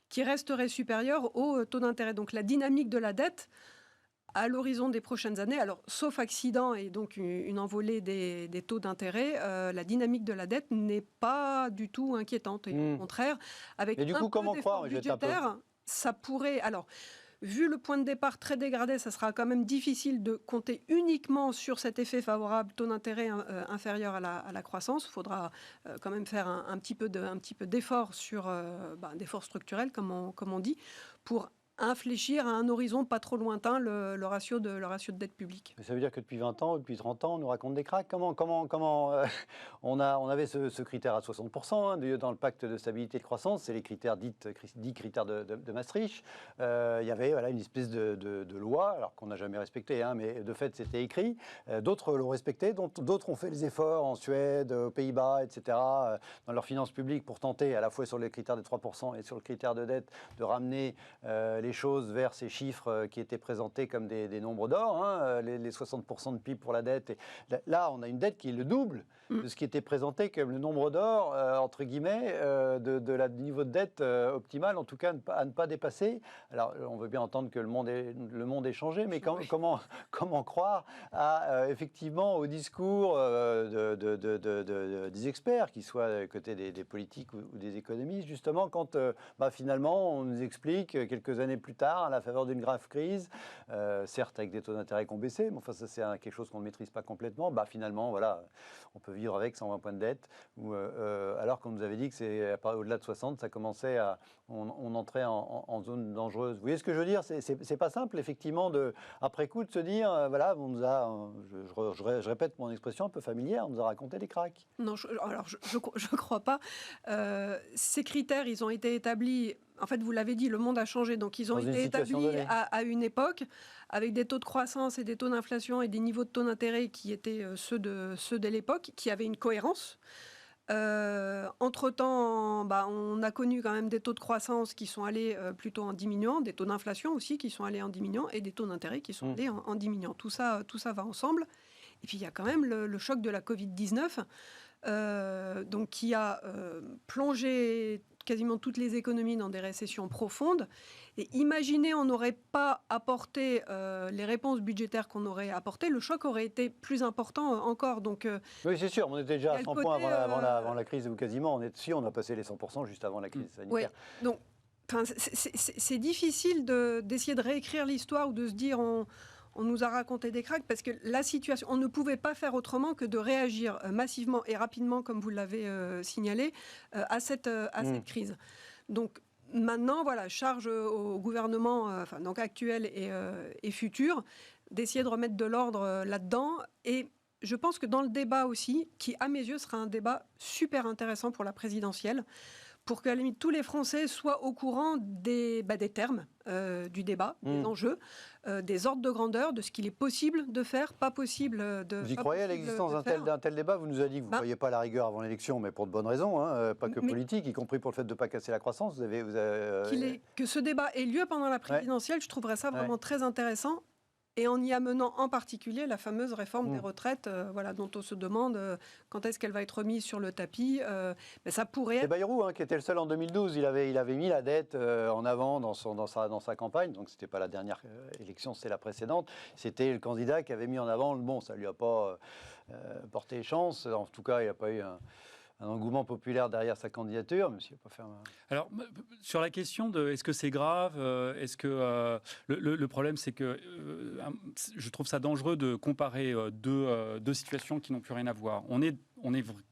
[SPEAKER 2] qui resteraient supérieurs au taux d'intérêt. Donc la dynamique de la dette, à l'horizon des prochaines années, alors sauf accident et donc une envolée des taux d'intérêt, la dynamique de la dette n'est pas du tout inquiétante. Et au contraire, avec
[SPEAKER 1] du coup, comment croire
[SPEAKER 2] budgétaire, ça pourrait... Alors, vu le point de départ très dégradé, ça sera quand même difficile de compter uniquement sur cet effet favorable, taux d'intérêt inférieur à la croissance. Il faudra quand même faire un petit peu d'effort d'effort structurel, comme on dit, pour infléchir à un horizon pas trop lointain le ratio de dette publique.
[SPEAKER 1] Mais ça veut dire que depuis 20 ans, depuis 30 ans, on nous raconte des cracks. Comment on avait ce critère à 60% dans le pacte de stabilité et de croissance, c'est les critères dits critères de Maastricht. Il y avait une espèce de loi, alors qu'on n'a jamais respecté, mais de fait c'était écrit. D'autres l'ont respecté, d'autres ont fait les efforts en Suède, aux Pays-Bas, etc., dans leurs finances publiques pour tenter à la fois sur les critères des 3% et sur le critère de dette de ramener les choses vers ces chiffres qui étaient présentés comme des nombres d'or, les 60% de PIB pour la dette. Et là, on a une dette qui est le double de ce qui était présenté comme le nombre d'or, entre guillemets, de la niveau de dette optimal, en tout cas à ne pas dépasser. Alors, on veut bien entendre que le monde est changé, mais comment croire effectivement au discours des experts, qu'ils soient côté des politiques ou des économistes, justement, quand finalement on nous explique quelques années plus tard, à la faveur d'une grave crise, certes avec des taux d'intérêt qui ont baissé, mais enfin ça c'est quelque chose qu'on ne maîtrise pas complètement, finalement voilà, on peut vivre avec 120 points de dette, alors qu'on nous avait dit que c'est au-delà de 60, ça commençait on entrait en zone dangereuse. Vous voyez ce que je veux dire? C'est pas simple effectivement après coup de se dire, voilà, on nous a, je répète mon expression un peu familière, on nous a raconté des cracks.
[SPEAKER 2] Non, je crois pas. Ces critères, ils ont été établis. En fait, vous l'avez dit, le monde a changé. Donc, ils ont été établis à une époque avec des taux de croissance et des taux d'inflation et des niveaux de taux d'intérêt qui étaient ceux de l'époque, qui avaient une cohérence. Entre-temps, on a connu quand même des taux de croissance qui sont allés plutôt en diminuant, des taux d'inflation aussi qui sont allés en diminuant et des taux d'intérêt qui sont allés en diminuant. Tout ça va ensemble. Et puis, il y a quand même le choc de la Covid-19 donc qui a plongé quasiment toutes les économies dans des récessions profondes. Et imaginez, on n'aurait pas apporté les réponses budgétaires qu'on aurait apportées, le choc aurait été plus important encore. Donc,
[SPEAKER 1] oui, c'est sûr, on était déjà à 100 points avant la crise, ou quasiment. On a passé les 100% juste avant la crise sanitaire.
[SPEAKER 2] Oui, donc c'est difficile d'essayer de réécrire l'histoire ou de se dire on nous a raconté des cracks, parce que la situation, on ne pouvait pas faire autrement que de réagir massivement et rapidement, comme vous l'avez signalé, à cette crise. Donc maintenant, voilà, charge au gouvernement donc actuel et futur d'essayer de remettre de l'ordre là-dedans. Et je pense que dans le débat aussi, qui à mes yeux sera un débat super intéressant pour la présidentielle, pour qu'à la limite tous les Français soient au courant des termes du débat, des enjeux, des ordres de grandeur, de ce qu'il est possible de faire, pas possible de faire.
[SPEAKER 1] Vous y croyez à l'existence d'un tel débat? Vous nous avez dit que vous ne croyez pas à la rigueur avant l'élection, mais pour de bonnes raisons, pas que politique, y compris pour le fait de ne pas casser la croissance. Que
[SPEAKER 2] ce débat ait lieu pendant la présidentielle, je trouverais ça vraiment très intéressant. et en y amenant en particulier la fameuse réforme des retraites, dont on se demande quand est-ce qu'elle va être remise sur le tapis. Mais ça pourrait être...
[SPEAKER 1] C'est Bayrou qui était le seul en 2012. Il avait mis la dette en avant dans sa campagne. Donc, ce n'était pas la dernière élection, c'était la précédente. C'était le candidat qui avait mis en avant. Bon, ça ne lui a pas porté chance. En tout cas, il n'y a pas eu un engouement populaire derrière sa candidature, mais s'il n'a pas fait
[SPEAKER 3] Alors, sur la question de est-ce que c'est grave, est-ce que le problème, c'est que je trouve ça dangereux de comparer deux situations qui n'ont plus rien à voir. On est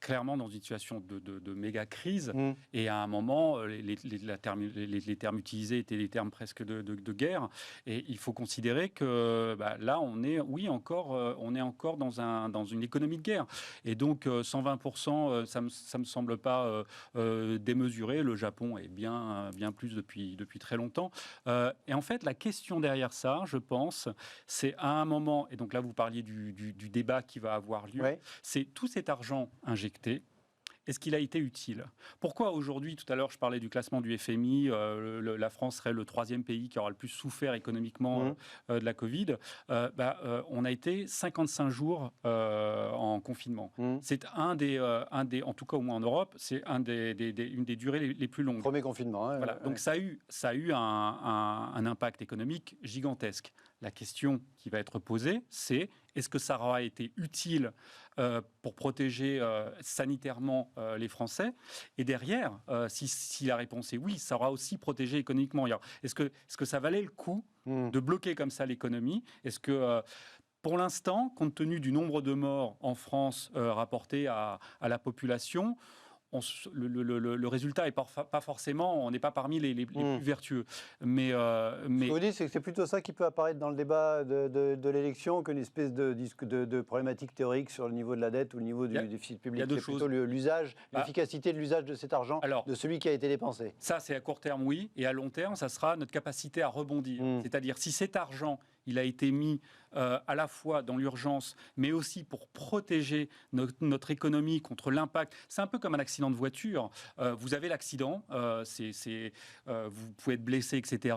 [SPEAKER 3] clairement dans une situation de méga crise, et à un moment, les termes utilisés étaient des termes presque de guerre, et il faut considérer que là, on est encore dans une économie de guerre, et donc 120%, ça me semble pas démesuré. Le Japon est bien plus depuis très longtemps, et en fait, la question derrière ça, je pense, c'est à un moment, et donc là, vous parliez du débat qui va avoir lieu, c'est tout cet argent injecté. Est-ce qu'il a été utile? Pourquoi aujourd'hui, tout à l'heure, je parlais du classement du FMI, la France serait le 3e pays qui aura le plus souffert économiquement de la Covid. On a été 55 jours en confinement. C'est un des, en tout cas au moins en Europe, c'est une des durées les plus longues.
[SPEAKER 1] Premier confinement.
[SPEAKER 3] Voilà. Donc ça a eu un impact économique gigantesque. La question qui va être posée, c'est est-ce que ça aura été utile pour protéger sanitairement les Français? Et derrière, si la réponse est oui, ça aura aussi protégé économiquement. Est-ce que ça valait le coup de bloquer comme ça l'économie? Est-ce que... pour l'instant, compte tenu du nombre de morts en France rapporté à la population, le résultat n'est pas forcément, on n'est pas parmi les plus vertueux. Mais
[SPEAKER 1] ce que vous dites, c'est que c'est plutôt ça qui peut apparaître dans le débat de l'élection qu'une espèce de problématique théorique sur le niveau de la dette ou le niveau du déficit public.
[SPEAKER 3] Il y a deux choses.
[SPEAKER 1] Plutôt l'efficacité de l'usage de cet argent, de celui qui a été dépensé.
[SPEAKER 3] Ça, c'est à court terme, oui. Et à long terme, ça sera notre capacité à rebondir. C'est-à-dire, si cet argent, il a été mis à la fois dans l'urgence, mais aussi pour protéger notre économie contre l'impact. C'est un peu comme un accident de voiture. Vous avez l'accident, vous pouvez être blessé, etc.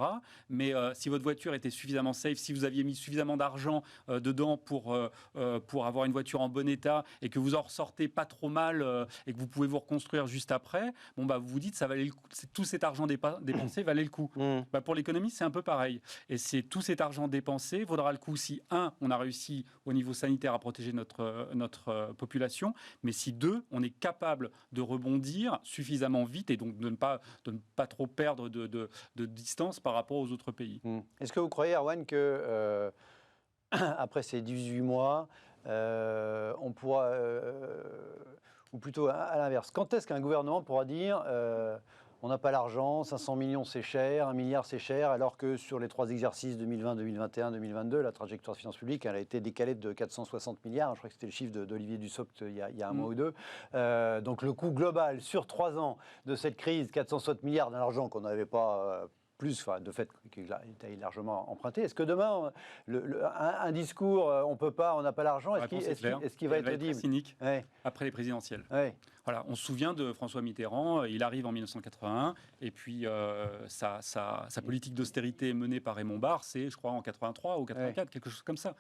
[SPEAKER 3] Mais si votre voiture était suffisamment safe, si vous aviez mis suffisamment d'argent dedans pour avoir une voiture en bon état et que vous en ressortez pas trop mal et que vous pouvez vous reconstruire juste après, vous vous dites ça valait le coup. Tout cet argent dépensé valait le coup. Pour l'économie, c'est un peu pareil. Et c'est tout cet argent dépensé vaudra le coup si, on a réussi au niveau sanitaire à protéger notre population, mais si, on est capable de rebondir suffisamment vite et donc de ne pas trop perdre de distance par rapport aux autres pays.
[SPEAKER 1] Est-ce que vous croyez, Erwan, que après ces 18 mois, on pourra, ou plutôt à l'inverse, quand est-ce qu'un gouvernement pourra dire on n'a pas l'argent, 500 millions c'est cher, 1 milliard c'est cher, alors que sur les 3 exercices 2020, 2021, 2022, la trajectoire de finances publiques, elle a été décalée de 460 milliards. Je crois que c'était le chiffre d'Olivier Dussopt il y a un mois ou deux. Donc le coût global sur 3 ans de cette crise, 460 milliards d'un argent qu'on n'avait pas... de fait, qu'il a été largement emprunté. Est-ce que demain, un discours, on n'a pas l'argent, est-ce qu'il va être audible?
[SPEAKER 3] Cynique après les présidentielles. Voilà, on se souvient de François Mitterrand, il arrive en 1981, et puis sa politique d'austérité menée par Raymond Barre, c'est, je crois, en 83 ou 84, quelque chose comme ça.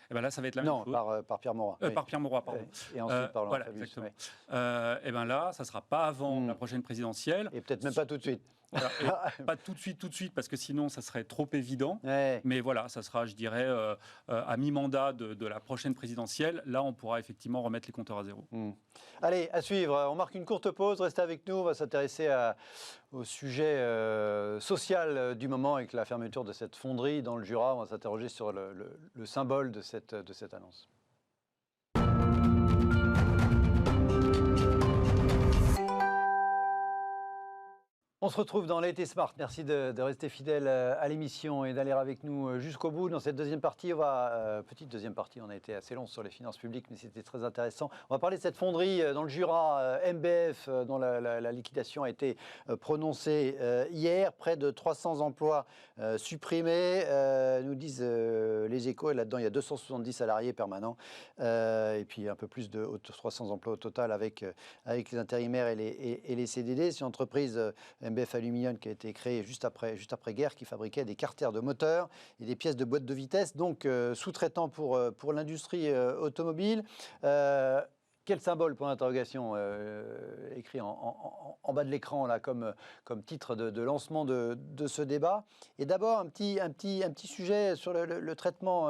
[SPEAKER 3] Et là, ça va être la même chose.
[SPEAKER 1] Non, par Pierre Mauroy.
[SPEAKER 3] Par Pierre Mauroy, pardon.
[SPEAKER 1] Et ensuite par Laurent
[SPEAKER 3] voilà,
[SPEAKER 1] Fabius.
[SPEAKER 3] exactement. Là, ça ne sera pas avant la prochaine présidentielle.
[SPEAKER 1] Et peut-être même pas tout de suite.
[SPEAKER 3] Voilà, pas tout de suite, parce que sinon, ça serait trop évident. Mais voilà, ça sera, je dirais, à mi-mandat de la prochaine présidentielle. Là, on pourra effectivement remettre les compteurs à zéro.
[SPEAKER 1] Allez, à suivre. On marque une courte pause. Restez avec nous. On va s'intéresser au sujet social du moment avec la fermeture de cette fonderie dans le Jura. On va s'interroger sur le symbole de cette annonce. On se retrouve dans l'été Smart. Merci de rester fidèle à l'émission et d'aller avec nous jusqu'au bout. Dans cette deuxième partie, petite deuxième partie, on a été assez long sur les finances publiques, mais c'était très intéressant. On va parler de cette fonderie dans le Jura, MBF, dont la liquidation a été prononcée hier. Près de 300 emplois supprimés, nous disent les Échos. Et là-dedans, il y a 270 salariés permanents. Et puis un peu plus de 300 emplois au total avec les intérimaires et les CDD. C'est une entreprise MBF Aluminium qui a été créé juste après guerre, qui fabriquait des carters de moteurs et des pièces de boîtes de vitesse, donc sous-traitant pour l'industrie automobile. Quel symbole, point d'interrogation, écrit en bas de l'écran là comme titre de lancement de ce débat. Et d'abord un petit sujet sur le traitement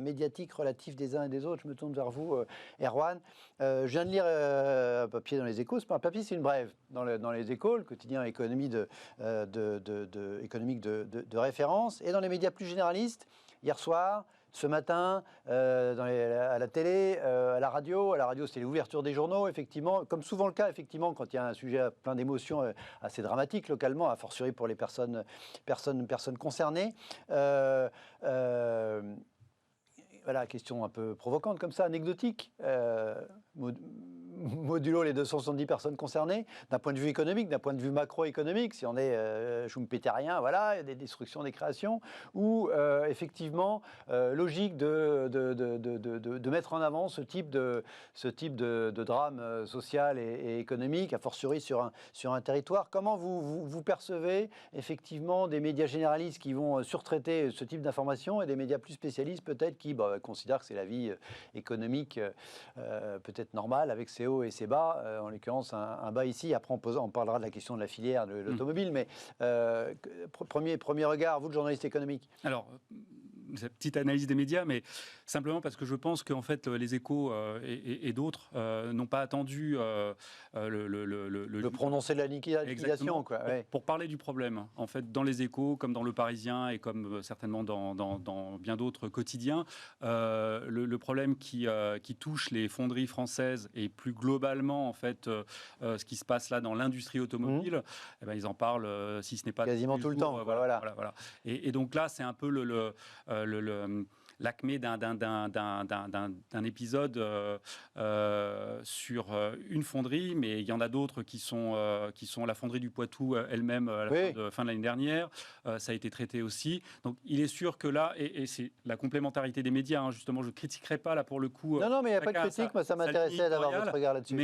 [SPEAKER 1] médiatique relatif des uns et des autres. Je me tourne vers vous, Erwan. Je viens de lire un papier dans les Échos. C'est pas un papier, c'est une brève dans les Échos, le quotidien économique de référence, et dans les médias plus généralistes. Hier soir, ce matin, à la télé, à la radio. À la radio, c'est l'ouverture des journaux, effectivement. Comme souvent le cas, effectivement, quand il y a un sujet plein d'émotions assez dramatique localement, a fortiori pour les personnes concernées. Voilà, question un peu provocante comme ça, anecdotique. Modulo les 270 personnes concernées, d'un point de vue économique, d'un point de vue macroéconomique, si on est schumpeterien, voilà, des destructions, des créations, ou effectivement logique de mettre en avant ce type de drame social et économique, a fortiori sur un territoire. Comment vous percevez effectivement des médias généralistes qui vont surtraiter ce type d'informations et des médias plus spécialistes peut-être qui considèrent que c'est la vie économique peut-être normale avec ses hauts et ses bas, en l'occurrence un bas ici. Après on parlera de la question de la filière de l'automobile, mais premier regard, vous le journaliste économique.
[SPEAKER 3] Alors, cette petite analyse des médias, mais simplement parce que je pense qu'en fait les Échos et d'autres n'ont pas attendu
[SPEAKER 1] le prononcer de la liquidation, quoi. Ouais.
[SPEAKER 3] Pour parler du problème. En fait, dans les Échos, comme dans le Parisien et comme certainement dans bien d'autres quotidiens, le problème qui touche les fonderies françaises et plus globalement en fait ce qui se passe là dans l'industrie automobile, eh ben, ils en parlent si ce n'est pas
[SPEAKER 1] quasiment tout le temps. Voilà.
[SPEAKER 3] Et donc là, c'est un peu l'acmé d'un épisode sur une fonderie, mais il y en a d'autres qui sont la fonderie du Poitou elle-même à la fin de l'année dernière. Ça a été traité aussi. Donc il est sûr que là, et c'est la complémentarité des médias, hein, justement, je ne critiquerai pas là pour le coup.
[SPEAKER 1] Non, mais il n'y a pas de critique, moi ça m'intéressait d'avoir votre regard là-dessus.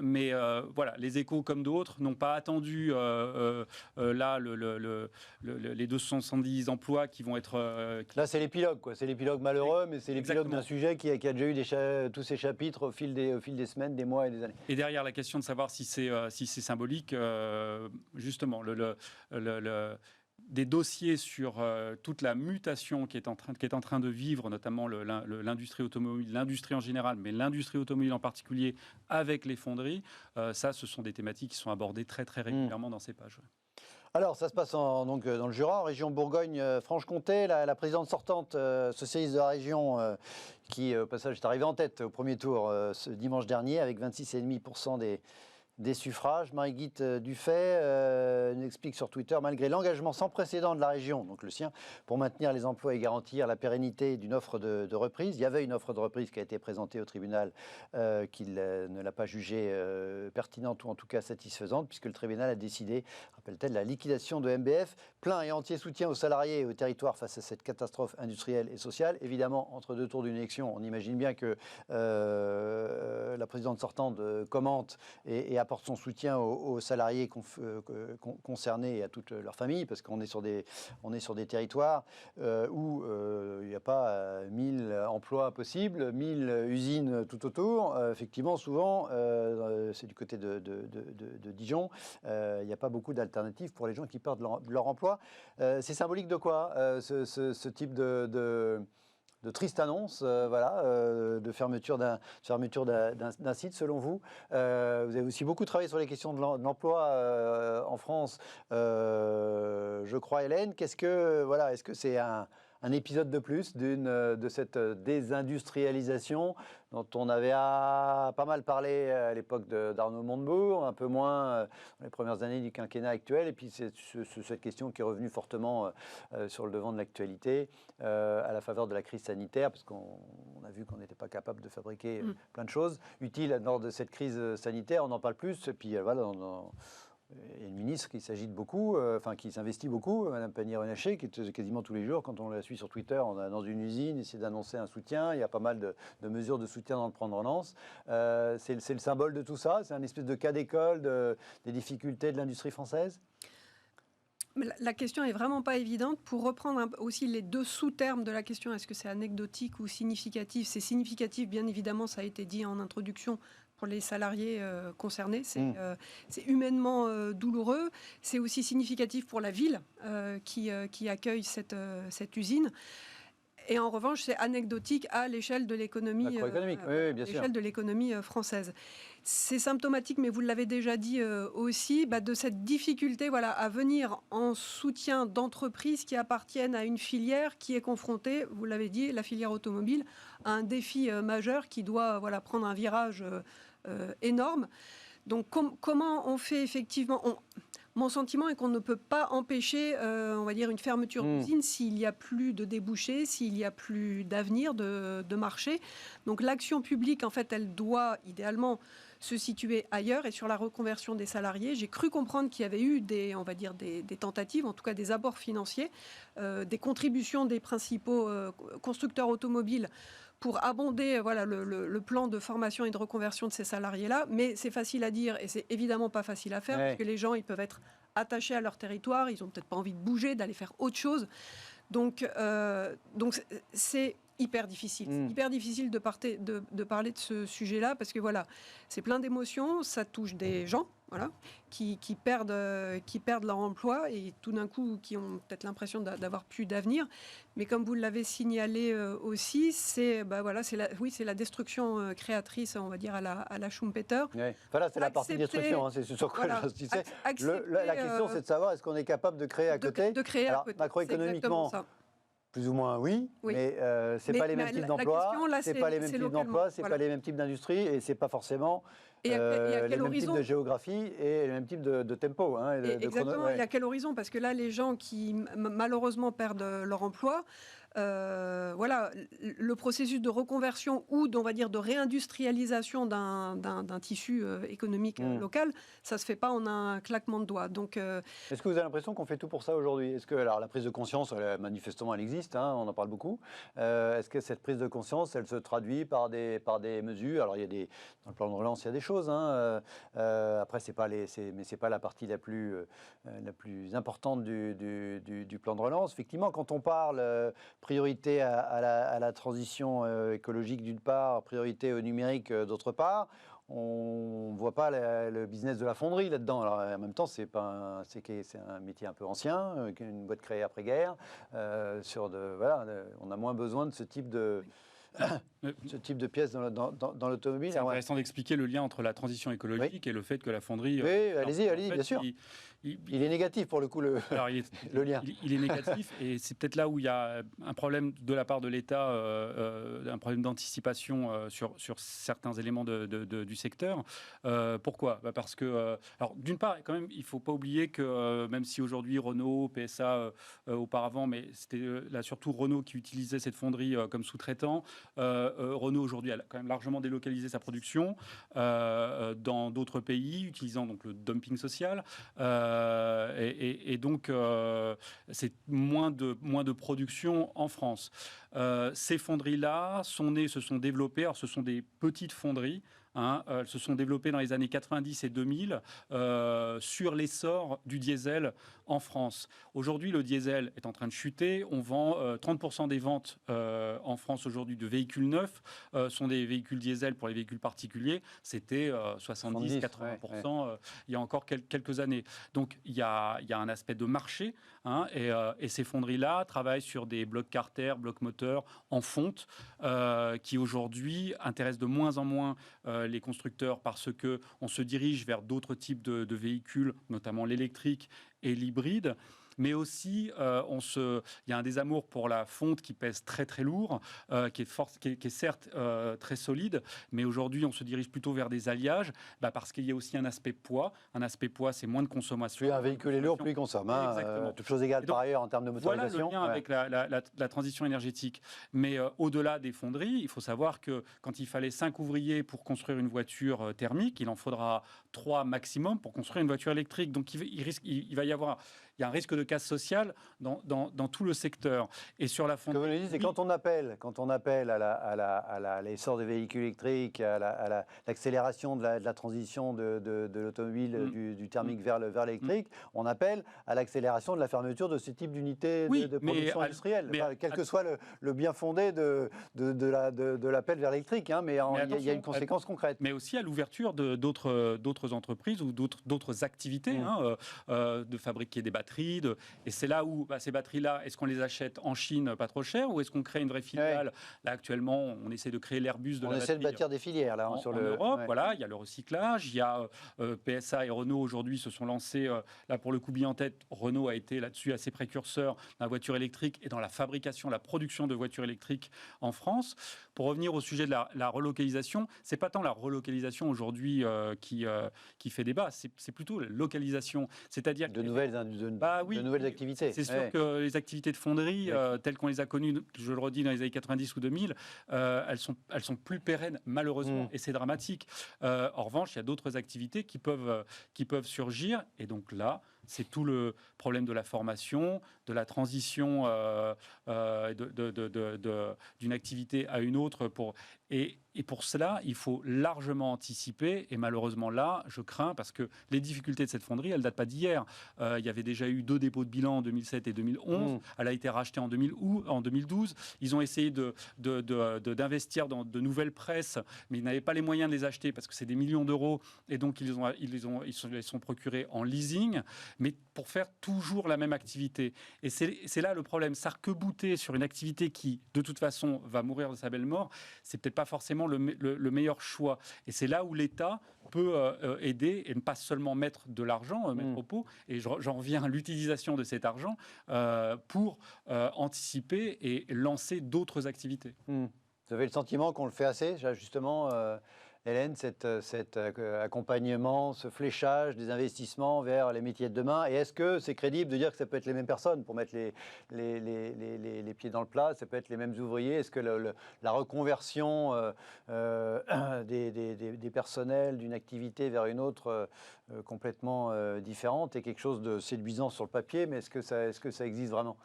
[SPEAKER 3] Mais voilà, les Échos comme d'autres n'ont pas attendu là les 270 emplois qui vont être...
[SPEAKER 1] Là c'est l'épilogue, quoi. C'est l'épilogue malheureux, mais c'est l'épilogue d'un sujet qui a déjà eu tous ces chapitres au fil des semaines, des mois et des années.
[SPEAKER 3] Et derrière la question de savoir si c'est symbolique, justement, des dossiers sur toute la mutation qui est en train de vivre, notamment l'industrie automobile, l'industrie en général, mais l'industrie automobile en particulier, avec les fonderies, ce sont des thématiques qui sont abordées très très régulièrement dans ces pages.
[SPEAKER 1] Alors, ça se passe donc dans le Jura, en région Bourgogne-Franche-Comté. La présidente sortante socialiste de la région, qui au passage est arrivée en tête au premier tour ce dimanche dernier, avec 26,5% des suffrages. Marie-Guite Dufay nous explique sur Twitter, malgré l'engagement sans précédent de la région, donc le sien, pour maintenir les emplois et garantir la pérennité d'une offre de reprise. Il y avait une offre de reprise qui a été présentée au tribunal, qu'il ne l'a pas jugée pertinente ou en tout cas satisfaisante, puisque le tribunal a décidé, rappelle-t-elle, la liquidation de MBF. Plein et entier soutien aux salariés et au territoire face à cette catastrophe industrielle et sociale. Évidemment, entre deux tours d'une élection, on imagine bien que la présidente sortante commente et apporte son soutien aux salariés concernés et à toute leur famille, parce qu'on est sur des territoires où il n'y a pas 1000 emplois possibles, 1000 usines tout autour. Effectivement, souvent, c'est du côté de Dijon, il n'y a pas beaucoup d'alternatives pour les gens qui perdent leur emploi. C'est symbolique de quoi, ce type de triste annonce, de fermeture d'un site, selon vous. Vous avez aussi beaucoup travaillé sur les questions de l'emploi en France, je crois, Hélène. Est-ce que c'est un épisode de plus de cette désindustrialisation dont on avait pas mal parlé à l'époque d'Arnaud Montebourg, un peu moins dans les premières années du quinquennat actuel, et puis c'est cette question qui est revenue fortement sur le devant de l'actualité à la faveur de la crise sanitaire, parce qu'on a vu qu'on n'était pas capable de fabriquer plein de choses utiles lors de cette crise sanitaire. On en parle plus, et puis voilà, il y a une ministre qui s'agite beaucoup, qui s'investit beaucoup, Mme Pannier-Runacher, qui est quasiment tous les jours, quand on la suit sur Twitter, on est dans une usine, essaie d'annoncer un soutien, il y a pas mal de mesures de soutien dans le plan de relance. C'est le symbole de tout ça, c'est un espèce de cas d'école des difficultés de l'industrie française.
[SPEAKER 2] Mais la question est vraiment pas évidente. Pour reprendre aussi les deux sous-termes de la question, est-ce que c'est anecdotique ou significatif? C'est significatif, bien évidemment, ça a été dit en introduction pour les salariés concernés. C'est humainement douloureux. C'est aussi significatif pour la ville qui accueille cette usine. Et en revanche, c'est anecdotique à l'échelle de l'économie, de l'économie française. C'est symptomatique, mais vous l'avez déjà dit aussi, de cette difficulté à venir en soutien d'entreprises qui appartiennent à une filière qui est confrontée, vous l'avez dit, la filière automobile, à un défi majeur qui doit prendre un virage énorme. Donc comment on fait effectivement Mon sentiment est qu'on ne peut pas empêcher, on va dire, une fermeture d'usine s'il n'y a plus de débouchés, s'il n'y a plus d'avenir de marché. Donc l'action publique, en fait, elle doit idéalement se situer ailleurs et sur la reconversion des salariés. J'ai cru comprendre qu'il y avait eu des tentatives, en tout cas des apports financiers, des contributions des principaux constructeurs automobiles pour abonder le plan de formation et de reconversion de ces salariés-là. Mais c'est facile à dire et c'est évidemment pas facile à faire parce que les gens, ils peuvent être attachés à leur territoire, ils n'ont peut-être pas envie de bouger, d'aller faire autre chose. Donc c'est hyper difficile. C'est hyper difficile de parler de ce sujet-là parce que c'est plein d'émotions, ça touche des gens qui perdent leur emploi et tout d'un coup qui ont peut-être l'impression d'avoir plus d'avenir. Mais comme vous l'avez signalé aussi, c'est la destruction créatrice, on va dire, à la Schumpeter.
[SPEAKER 1] Ouais. Voilà, c'est la partie destruction, c'est sur quoi j'insistais. La question, c'est de savoir est-ce qu'on est capable de créer à côté.
[SPEAKER 2] De créer à côté.
[SPEAKER 1] Macroéconomiquement, plus ou moins oui. Mais c'est pas les mêmes types d'emplois, c'est pas les mêmes types d'emplois, c'est pas les mêmes types d'industries et c'est pas forcément les mêmes types de géographie et les mêmes types de tempo.
[SPEAKER 2] Exactement, et à quel horizon? Parce que là, les gens qui malheureusement perdent leur emploi, le processus de reconversion ou de réindustrialisation d'un tissu économique local, ça se fait pas en un claquement de doigts. Donc,
[SPEAKER 1] est-ce que vous avez l'impression qu'on fait tout pour ça aujourd'hui? Est-ce que la prise de conscience, manifestement, elle existe, on en parle beaucoup. Est-ce que cette prise de conscience, elle se traduit par des mesures? Alors, dans le plan de relance, il y a des choses. Après, c'est pas la partie la plus importante du plan de relance. Effectivement, quand on parle priorité à la transition écologique d'une part, priorité au numérique d'autre part, on ne voit pas le business de la fonderie là-dedans. Alors, en même temps, c'est un métier un peu ancien, une boîte créée après-guerre. On a moins besoin de ce type de pièces dans l'automobile.
[SPEAKER 3] C'est intéressant d'expliquer le lien entre la transition écologique et le fait que la fonderie...
[SPEAKER 1] Oui, allez-y, bien sûr. Il est négatif pour le coup, le lien.
[SPEAKER 3] Il est négatif et c'est peut-être là où il y a un problème de la part de l'État, un problème d'anticipation sur certains éléments du secteur. Pourquoi? Parce que, alors d'une part, quand même, il ne faut pas oublier que même si aujourd'hui Renault, PSA auparavant, mais c'était là surtout Renault qui utilisait cette fonderie comme sous-traitant, Renault aujourd'hui a quand même largement délocalisé sa production dans d'autres pays, utilisant donc le dumping social. Et donc, c'est moins de production en France. Ces fonderies-là se sont développées. Alors, ce sont des petites fonderies. Elles se sont développées dans les années 90 et 2000 sur l'essor du diesel en France. Aujourd'hui, le diesel est en train de chuter. On vend 30% des ventes en France aujourd'hui de véhicules neufs sont des véhicules diesel pour les véhicules particuliers. C'était 70-80% il y a encore quelques années. Donc, il y a un aspect de marché et ces fonderies-là travaillent sur des blocs Carter, blocs moteurs en fonte qui aujourd'hui intéressent de moins en moins les constructeurs parce qu'on se dirige vers d'autres types de véhicules, notamment l'électrique et l'hybride. Mais aussi, il y a un désamour pour la fonte qui pèse très très lourd, qui est certes très solide, mais aujourd'hui on se dirige plutôt vers des alliages, parce qu'il y a aussi un aspect poids. Un aspect poids, c'est moins de consommation.
[SPEAKER 1] Plus un véhicule est lourd, plus il consomme. Toute chose égale par ailleurs en termes de motorisation.
[SPEAKER 3] Voilà le lien avec la transition énergétique. Mais au-delà des fonderies, il faut savoir que quand il fallait 5 ouvriers pour construire une voiture thermique, il en faudra 3 maximum pour construire une voiture électrique. Donc il y a un risque de casse sociale dans tout le secteur. Et sur la
[SPEAKER 1] Ce que vous nous dites, c'est quand on appelle à l'essor des véhicules électriques, à l'accélération de la transition de l'automobile, du thermique vers l'électrique, on appelle à l'accélération de la fermeture de ce type d'unités de production industrielle, quel que soit le bien fondé de l'appel vers l'électrique, hein, mais il y a une conséquence concrète.
[SPEAKER 3] Mais aussi à l'ouverture d'autres entreprises ou d'autres activités, de fabriquer des batteries. Et c'est là où ces batteries-là, est-ce qu'on les achète en Chine pas trop cher ou est-ce qu'on crée une vraie filiale? Là, actuellement, on essaie de créer l'Airbus de la batterie.
[SPEAKER 1] On essaie de bâtir des filières là,
[SPEAKER 3] en Europe. Voilà, il y a le recyclage, il y a PSA et Renault aujourd'hui se sont lancés, là pour le coup bien en tête, Renault a été là-dessus assez précurseur dans la voiture électrique et dans la fabrication, la production de voitures électriques en France. Pour revenir au sujet de la relocalisation, c'est pas tant la relocalisation aujourd'hui qui fait débat, c'est plutôt la localisation, c'est-à-dire
[SPEAKER 1] de nouvelles activités.
[SPEAKER 3] C'est sûr que les activités de fonderie telles qu'on les a connues, je le redis, dans les années 90 ou 2000, elles sont plus pérennes malheureusement et c'est dramatique. En revanche, il y a d'autres activités qui peuvent surgir et donc là, c'est tout le problème de la formation, de la transition d'une activité à une autre. Et pour cela, il faut largement anticiper. Et malheureusement, là, je crains, parce que les difficultés de cette fonderie, elles ne datent pas d'hier. Il y avait déjà eu 2 dépôts de bilan en 2007 et 2011. Elle a été rachetée en 2012. Ils ont essayé d'investir dans de nouvelles presses, mais ils n'avaient pas les moyens de les acheter parce que c'est des millions d'euros. Et donc, ils se les sont procurés en leasing, mais pour faire toujours la même activité. Et c'est là le problème. S'arc-bouter sur une activité qui, de toute façon, va mourir de sa belle mort, c'est peut-être pas forcément le meilleur choix. Et c'est là où l'État peut aider et ne pas seulement mettre de l'argent, mettre au pot. Et j'en reviens à l'utilisation de cet argent pour anticiper et lancer d'autres activités.
[SPEAKER 1] Vous avez le sentiment qu'on le fait assez, justement Hélène, cet accompagnement, ce fléchage des investissements vers les métiers de demain. Et est-ce que c'est crédible de dire que ça peut être les mêmes personnes pour mettre les pieds dans le plat? Ça peut être les mêmes ouvriers? Est-ce que la reconversion des personnels d'une activité vers une autre complètement différente est quelque chose de séduisant sur le papier, mais est-ce que ça existe vraiment?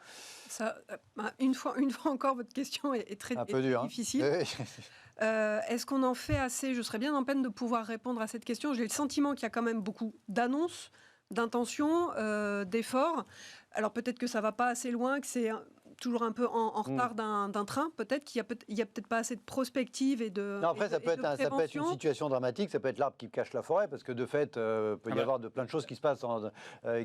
[SPEAKER 2] Une fois encore, votre question est très difficile.
[SPEAKER 1] Hein.
[SPEAKER 2] Est-ce qu'on en fait assez? Je serais bien en peine de pouvoir répondre à cette question. J'ai le sentiment qu'il y a quand même beaucoup d'annonces, d'intentions, d'efforts. Alors peut-être que ça ne va pas assez loin, que c'est toujours un peu en retard d'un train. Peut-être qu'il n'y a peut-être pas assez de prospective et de
[SPEAKER 1] non, après, ça peut être une situation dramatique, ça peut être l'arbre qui cache la forêt, parce que de fait, peut y avoir plein de choses qui se passent,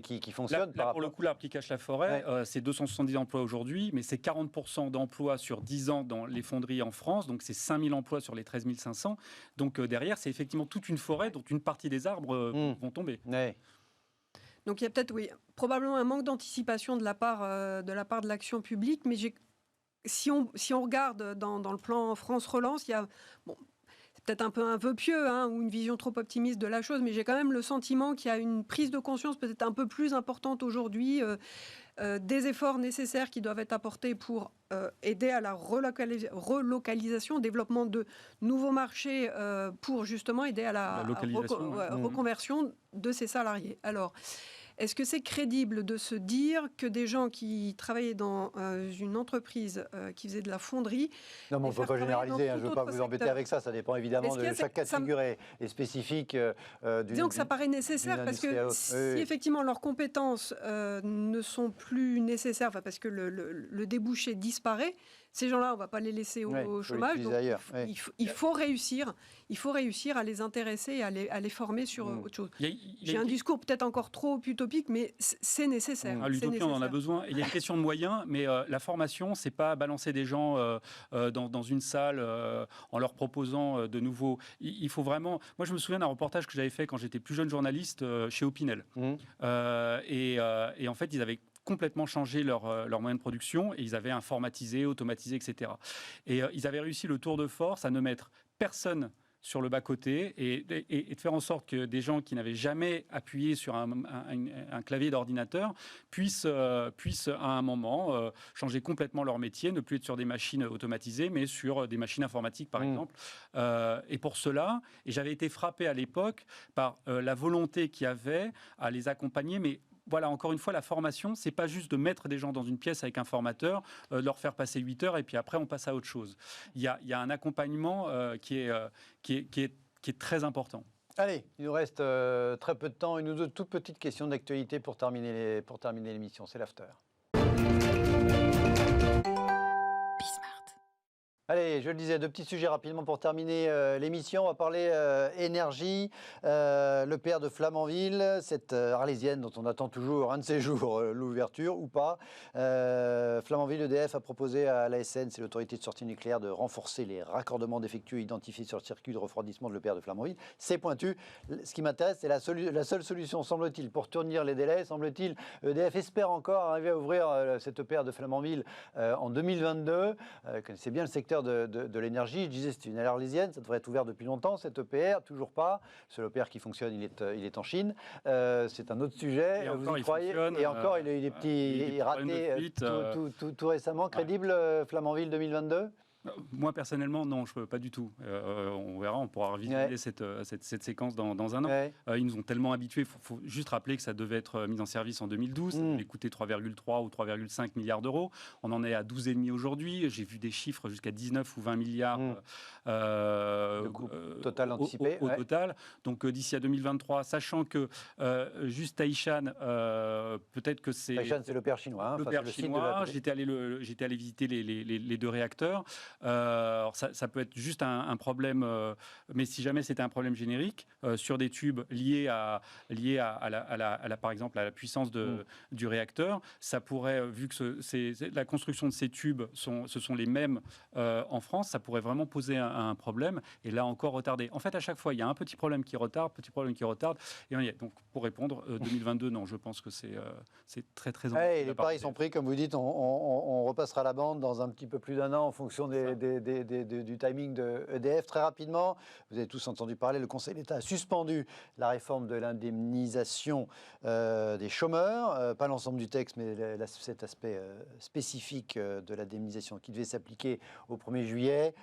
[SPEAKER 1] qui fonctionnent.
[SPEAKER 3] Là, pour le coup, l'arbre qui cache la forêt, c'est 270 emplois aujourd'hui, mais c'est 40% d'emplois sur 10 ans dans les fonderies en France, donc c'est 5000 emplois sur les 13 500. Donc derrière, c'est effectivement toute une forêt dont une partie des arbres vont tomber.
[SPEAKER 1] Ouais.
[SPEAKER 2] Donc il y a peut-être, probablement un manque d'anticipation de la part de l'action publique, mais si on regarde dans le plan France Relance, il y a, c'est peut-être un peu un vœu pieux ou une vision trop optimiste de la chose, mais j'ai quand même le sentiment qu'il y a une prise de conscience peut-être un peu plus importante aujourd'hui, des efforts nécessaires qui doivent être apportés pour aider à la relocalisation, développement de nouveaux marchés pour justement aider à la reconversion de ces salariés. Alors, est-ce que c'est crédible de se dire que des gens qui travaillaient dans une entreprise qui faisait de la fonderie...
[SPEAKER 1] Non, mais on ne peut pas généraliser, je ne veux pas vous embêter avec ça, ça dépend évidemment de chaque cas de figure est spécifique.
[SPEAKER 2] Disons que ça paraît nécessaire, parce que si effectivement leurs compétences ne sont plus nécessaires, parce que le débouché disparaît, ces gens-là, on ne va pas les laisser au chômage. Donc il faut réussir à les intéresser et à les former sur autre chose. J'ai un discours peut-être encore trop utopique, mais c'est nécessaire.
[SPEAKER 3] L'utopie, on en a besoin. Il y a une question de moyens, mais la formation, c'est pas balancer des gens dans une salle en leur proposant de nouveaux... Il faut vraiment... Moi, je me souviens d'un reportage que j'avais fait quand j'étais plus jeune journaliste chez Opinel. Et en fait, ils avaient complètement changé leur moyen de production et ils avaient informatisé, automatisé, etc. Et ils avaient réussi le tour de force à ne mettre personne sur le bas-côté et de faire en sorte que des gens qui n'avaient jamais appuyé sur un clavier d'ordinateur puissent à un moment changer complètement leur métier, ne plus être sur des machines automatisées, mais sur des machines informatiques, par exemple. Et pour cela, et j'avais été frappé à l'époque par la volonté qu'il y avait à les accompagner, mais voilà, encore une fois, la formation, c'est pas juste de mettre des gens dans une pièce avec un formateur, leur faire passer 8 heures et puis après on passe à autre chose. Il y a un accompagnement qui est très important.
[SPEAKER 1] Allez, il nous reste très peu de temps. Une ou deux toutes petites questions d'actualité pour terminer l'émission. C'est l'after. Allez, je le disais, 2 petits sujets rapidement pour terminer l'émission. On va parler énergie. Le PR de Flamanville, cette arlésienne dont on attend toujours un de ces jours l'ouverture ou pas. Flamanville EDF a proposé à l'ASN, c'est l'autorité de sortie nucléaire, de renforcer les raccordements défectueux identifiés sur le circuit de refroidissement de l'EPR de Flamanville. C'est pointu. Ce qui m'intéresse, c'est la seule solution, semble-t-il, pour tenir les délais. Semble-t-il, EDF espère encore arriver à ouvrir cette EPR de Flamanville en 2022. Connaissez bien le secteur de l'énergie. Je disais, c'est une arlésienne, ça devrait être ouvert depuis longtemps, cette EPR, toujours pas. Ce EPR qui fonctionne, il est en Chine. C'est un autre sujet.
[SPEAKER 3] Et
[SPEAKER 1] vous
[SPEAKER 3] encore,
[SPEAKER 1] y croyez? Et encore, il est petit, raté tout récemment. Crédible, Flamanville 2022?
[SPEAKER 3] Moi, personnellement, non, je ne peux pas du tout. On verra, on pourra revisiter cette séquence dans un an.
[SPEAKER 1] Ouais.
[SPEAKER 3] Ils nous ont tellement habitués. Il faut juste rappeler que ça devait être mis en service en 2012. Ça devait coûter 3,3 ou 3,5 milliards d'euros. On en est à 12,5 aujourd'hui. J'ai vu des chiffres jusqu'à 19 ou 20 milliards
[SPEAKER 1] de coût total anticipé.
[SPEAKER 3] Au total. Donc, d'ici à 2023, sachant que juste Taishan, peut-être que c'est...
[SPEAKER 1] Taishan, c'est l'EPR chinois.
[SPEAKER 3] L'EPR chinois. J'étais allé visiter les 2 réacteurs. Alors ça peut être juste un problème, mais si jamais c'était un problème générique sur des tubes liés à par exemple à la puissance du réacteur, ça pourrait, vu que la construction de ces tubes ce sont les mêmes en France, ça pourrait vraiment poser un problème et là encore retarder. En fait, à chaque fois, il y a un petit problème qui retarde, et on y est. Donc pour répondre, 2022, non, je pense que c'est très très.
[SPEAKER 1] Les paris sont pris, comme vous dites, on repassera la bande dans un petit peu plus d'1 an en fonction du timing de EDF. Très rapidement, vous avez tous entendu parler, le Conseil d'État a suspendu la réforme de l'indemnisation des chômeurs, pas l'ensemble du texte, mais cet aspect spécifique de l'indemnisation qui devait s'appliquer au 1er juillet.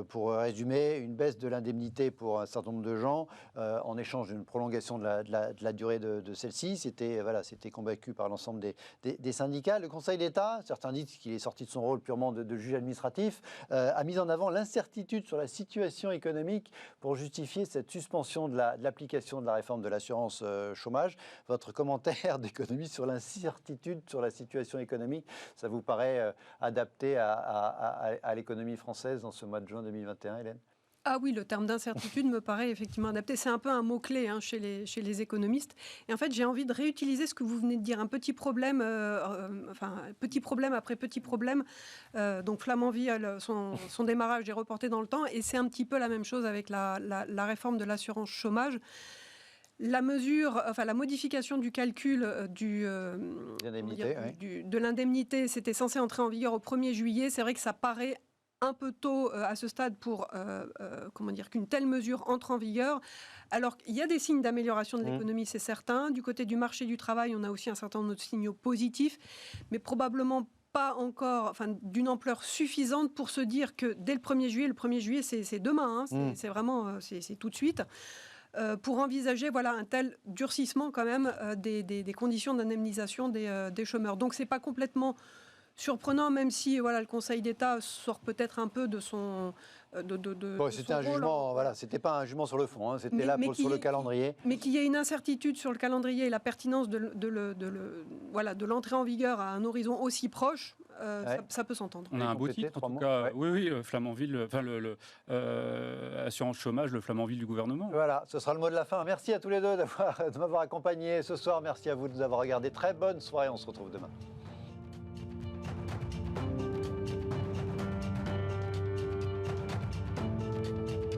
[SPEAKER 1] Pour résumer, une baisse de l'indemnité pour un certain nombre de gens en échange d'une prolongation de la durée de celle-ci. C'était combattu par l'ensemble des syndicats. Le Conseil d'État, certains disent qu'il est sorti de son rôle purement de juge administratif, a mis en avant l'incertitude sur la situation économique pour justifier cette suspension de l'application de la réforme de l'assurance chômage. Votre commentaire d'économie sur l'incertitude sur la situation économique, ça vous paraît adapté à l'économie française dans ce mois de juin 2021, Hélène ?
[SPEAKER 2] Ah oui, le terme d'incertitude me paraît effectivement adapté. C'est un peu un mot-clé chez les économistes. Et en fait, j'ai envie de réutiliser ce que vous venez de dire. Un petit problème, petit problème après petit problème. Donc Flamanville, son démarrage est reporté dans le temps. Et c'est un petit peu la même chose avec la réforme de l'assurance chômage. La modification du calcul de l'indemnité, c'était censé entrer en vigueur au 1er juillet. C'est vrai que ça paraît un peu tôt à ce stade pour qu'une telle mesure entre en vigueur. Alors, il y a des signes d'amélioration de l'économie, c'est certain. Du côté du marché du travail, on a aussi un certain nombre de signaux positifs, mais probablement pas encore d'une ampleur suffisante pour se dire que dès le 1er juillet, c'est demain, c'est vraiment c'est tout de suite. Pour envisager un tel durcissement quand même des conditions d'indemnisation des chômeurs. Donc, c'est pas complètement surprenant, même si le Conseil d'État sort peut-être un peu de son
[SPEAKER 1] c'était un jugement, c'était pas un jugement sur le fond, c'était sur le calendrier.
[SPEAKER 2] Mais qu'il y ait une incertitude sur le calendrier et la pertinence de l'entrée en vigueur à un horizon aussi proche, ça peut s'entendre.
[SPEAKER 3] On a un beau titre, en tout cas. Oui, Flamanville, assurance chômage, le Flamanville du gouvernement.
[SPEAKER 1] Voilà, ce sera le mot de la fin. Merci à tous les deux de m'avoir accompagné ce soir. Merci à vous de nous avoir regardé. Très bonne soirée, on se retrouve demain.